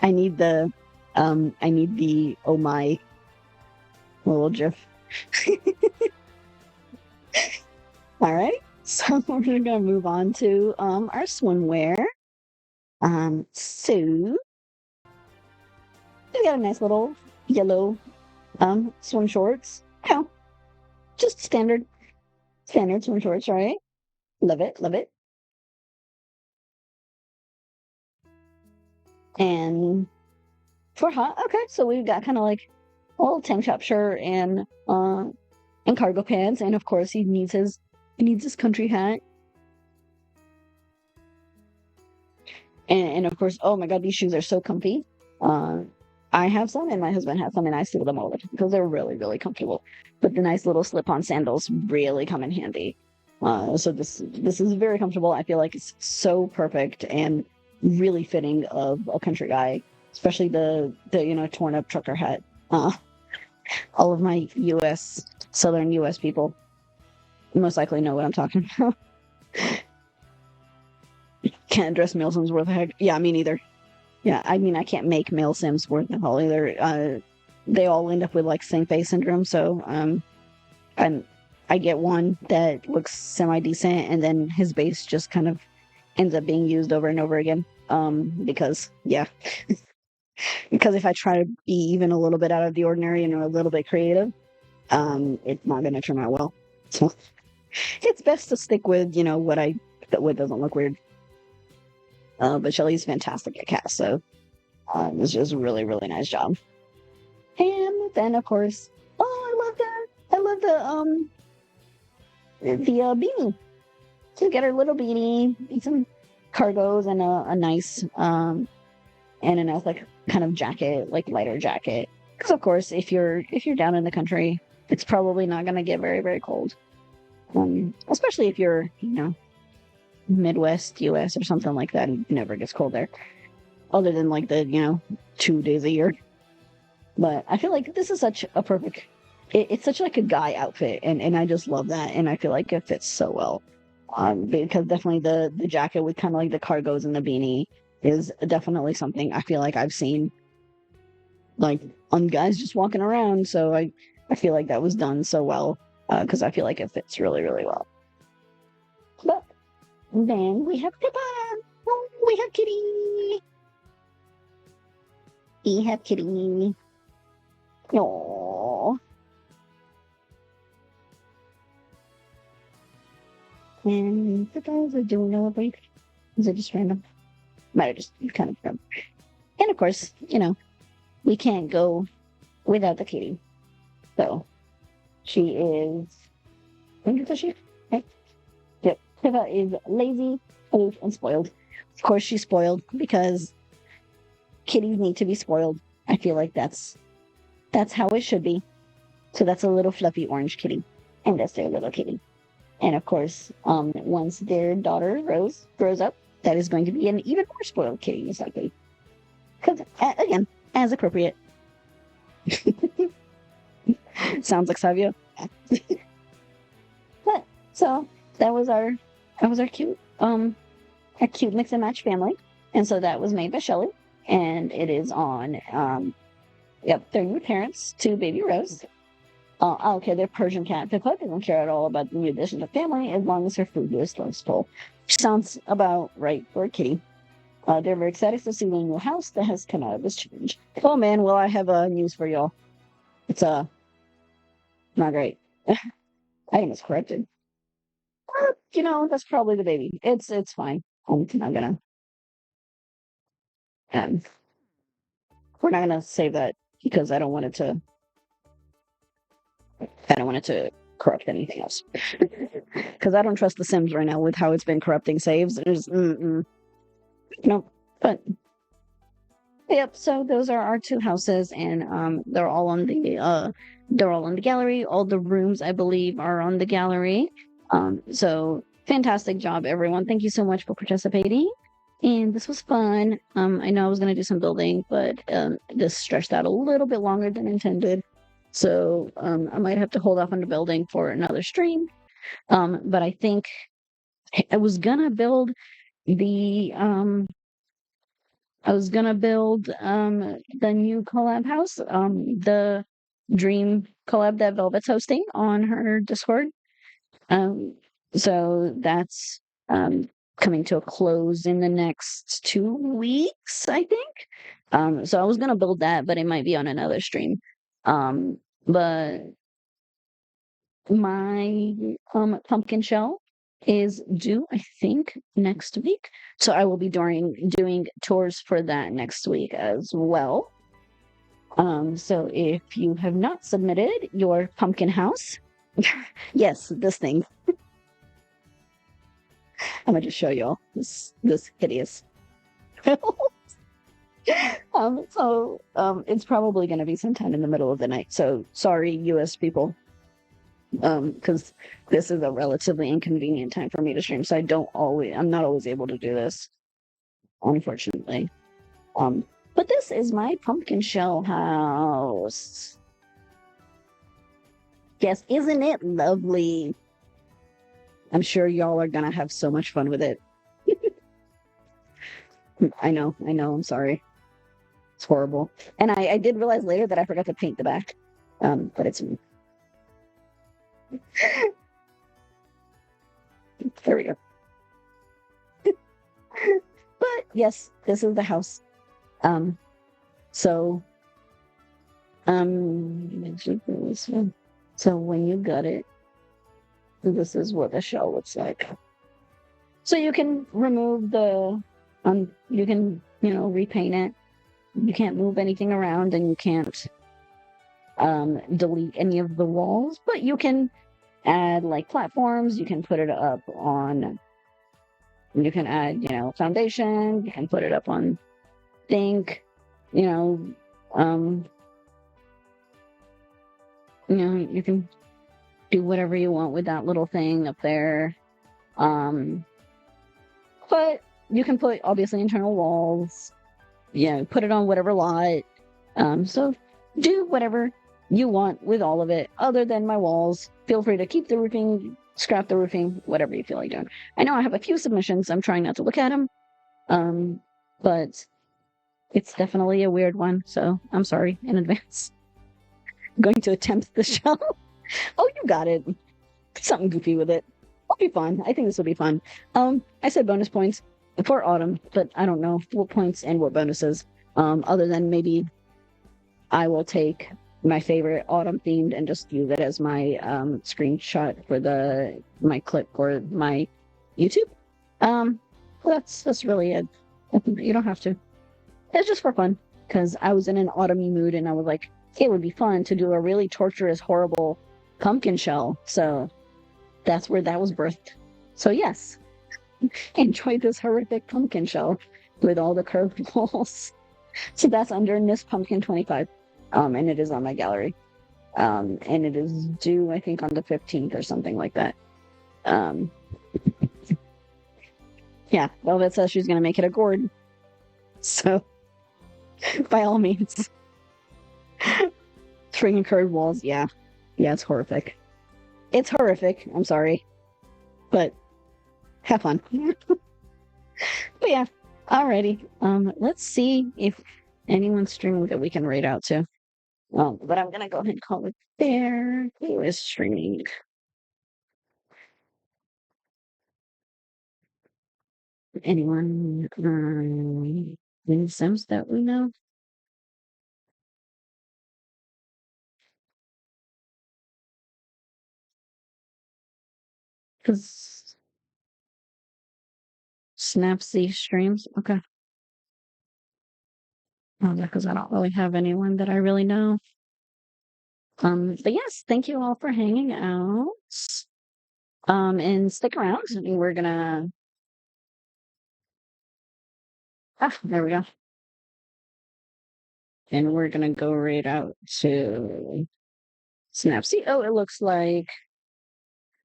I need the oh my little gif. All right, so we're gonna move on to our swimwear. So we got a nice little yellow swim shorts. Just standard swim shorts, right? Love it, love it. And for hot, okay, so we've got kind of like a little tank top shirt and cargo pants, and of course he needs his country hat. And of course, oh my god, these shoes are so comfy. I have some, and my husband has some, and I steal them all the time because they're really, really comfortable. But the nice little slip-on sandals really come in handy. So this is very comfortable. I feel like it's so perfect and really fitting of a country guy, especially the torn up trucker hat. All of my southern U.S. people most likely know what I'm talking about. Can't dress male Sims worth a heck. Yeah, me neither. Yeah, I mean, I can't make male Sims worth a hell either. They all end up with like same face syndrome. So I get one that looks semi decent, and then his base just kind of ends up being used over and over again. Because if I try to be even a little bit out of the ordinary and a little bit creative, it's not going to turn out well. So it's best to stick with what doesn't look weird. But Shelly's fantastic at cast, so it's just a really, really nice job. And then, of course, I love the beanie. To get her little beanie, and some cargos, and a nice like kind of jacket, like lighter jacket. Because of course, if you're down in the country, it's probably not going to get very, very cold. Especially if you're, Midwest US or something like that. It never gets cold there, other than like the 2 days a year. But I feel like this is such a perfect. It's such like a guy outfit, and I just love that, and I feel like it fits so well. Because definitely the jacket with kind of like the cargos and the beanie is definitely something I feel like I've seen like on guys just walking around. So I feel like that was done so well, because I feel like it fits really, really well. But then we have Pippa. Oh, we have Kitty. We have Kitty. Aww. And the guys are doing no break. Is it just random? Might have just kind of random. And of course, we can't go without the kitty. So she is. When is she? Okay. Yep. Pippa is lazy, old, and spoiled. Of course, she's spoiled because kitties need to be spoiled. I feel like that's how it should be. So that's a little fluffy orange kitty, and that's their little kitty. And of course, once their daughter Rose grows up, that is going to be an even more spoiled kitty, most likely. Because, again, as appropriate. Sounds like Savio. But so that was our cute mix and match family, and so that was made by Shelly, and it is on their new parents to baby Rose. Okay, their Persian cat Pippa doesn't care at all about the new addition to family as long as her food is full. Sounds about right for a kitty. They're very excited to see the new house that has come out of this change. Oh man, well I have news for y'all. It's not great. I think it's corrected. That's probably the baby. It's fine. I'm not gonna. We're not gonna save that because I don't want it to. I don't want it to corrupt anything else. Because I don't trust The Sims right now with how it's been corrupting saves. There's no, but yep. So those are our two houses, and they're all on the gallery. All the rooms, I believe, are on the gallery. So fantastic job, everyone. Thank you so much for participating. And this was fun. I know I was gonna do some building, but this stretched out a little bit longer than intended. So I might have to hold off on the building for another stream. But I think I was gonna build the new collab house, the dream collab that Velvet's hosting on her Discord. So that's coming to a close in the next 2 weeks, I think. So I was gonna build that, but it might be on another stream. But my pumpkin shell is due, I think, next week. So I will be doing tours for that next week as well. So if you have not submitted your pumpkin house, yes, this thing. I'm gonna just show y'all this hideous. It's probably gonna be sometime in the middle of the night. So sorry, US people. Because this is a relatively inconvenient time for me to stream, so I'm not always able to do this, unfortunately. But this is my pumpkin shell house. Yes, isn't it lovely? I'm sure y'all are gonna have so much fun with it. I know, I'm sorry. It's horrible. And I did realize later that I forgot to paint the back. But it's there we go. But yes, this is the house. So when you gut it, this is what the shell looks like. So you can remove the You can, you know, repaint it. You can't move anything around, and you can't delete any of the walls, but you can add like platforms. You can put it up on. You can add, you know, foundation. You can put it up on think. You know, um, you know, you can do whatever you want with that little thing up there. Um, but you can put obviously internal walls. Yeah, put it on whatever lot. So do whatever you want with all of it, other than my walls. Feel free to keep the roofing, scrap the roofing, whatever you feel like doing. I know I have a few submissions. I'm trying not to look at them. But it's definitely a weird one, so I'm sorry in advance. I'm going to attempt the shell. Oh, you got it. Something goofy with it. It'll be fun. I think this will be fun. I said bonus points for autumn, but I don't know what points and what bonuses. Other than maybe I will take my favorite autumn themed and just use it as my screenshot for my clip for my YouTube. That's really it. You don't have to. It's just for fun because I was in an autumny mood and I was like, it would be fun to do a really torturous, horrible pumpkin shell. So that's where that was birthed. So yes, enjoy this horrific pumpkin shell with all the curved walls. So that's under Miss Pumpkin 25. And it is on my gallery. And it is due, I think, on the 15th or something like that. Yeah, Velvet says she's gonna make it a gourd. So by all means. Stringing curved walls, yeah. Yeah, it's horrific. It's horrific. I'm sorry. But have fun. But yeah, alrighty. Let's see if anyone's streaming that we can raid out to. But I'm gonna go ahead and call it there. Who is streaming? Anyone? Any Sims that we know? Because Snapsy streams. Okay. Because I don't really have anyone that I really know. But yes, thank you all for hanging out. And stick around. We're gonna. Ah, there we go. And we're gonna go right out to Snapsy. Oh, it looks like.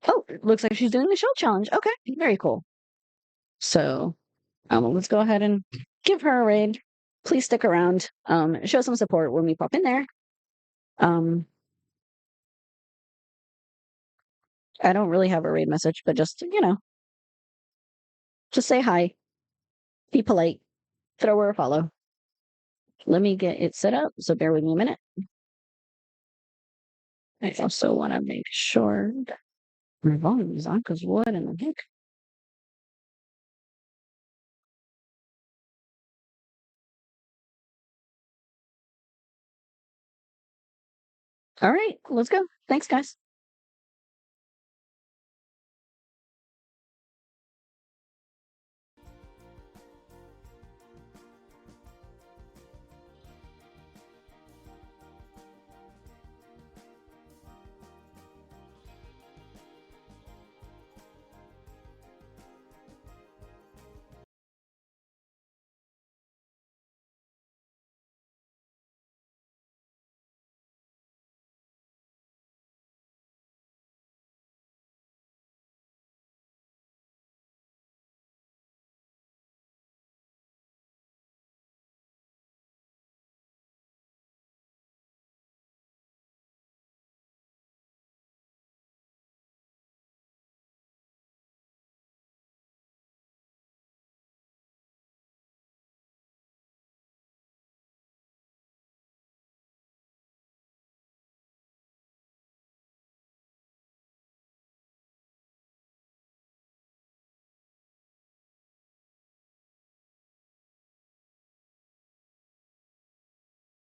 Oh, it looks like she's doing the show challenge. Okay, very cool. So, let's go ahead and give her a raid. Please stick around. Show some support when we pop in there. I don't really have a raid message, but just, you know, just say hi. Be polite. Throw her a follow. Let me get it set up, so bear with me a minute. I also want to make sure that my volume is on, because what in the heck? All right, let's go. Thanks, guys.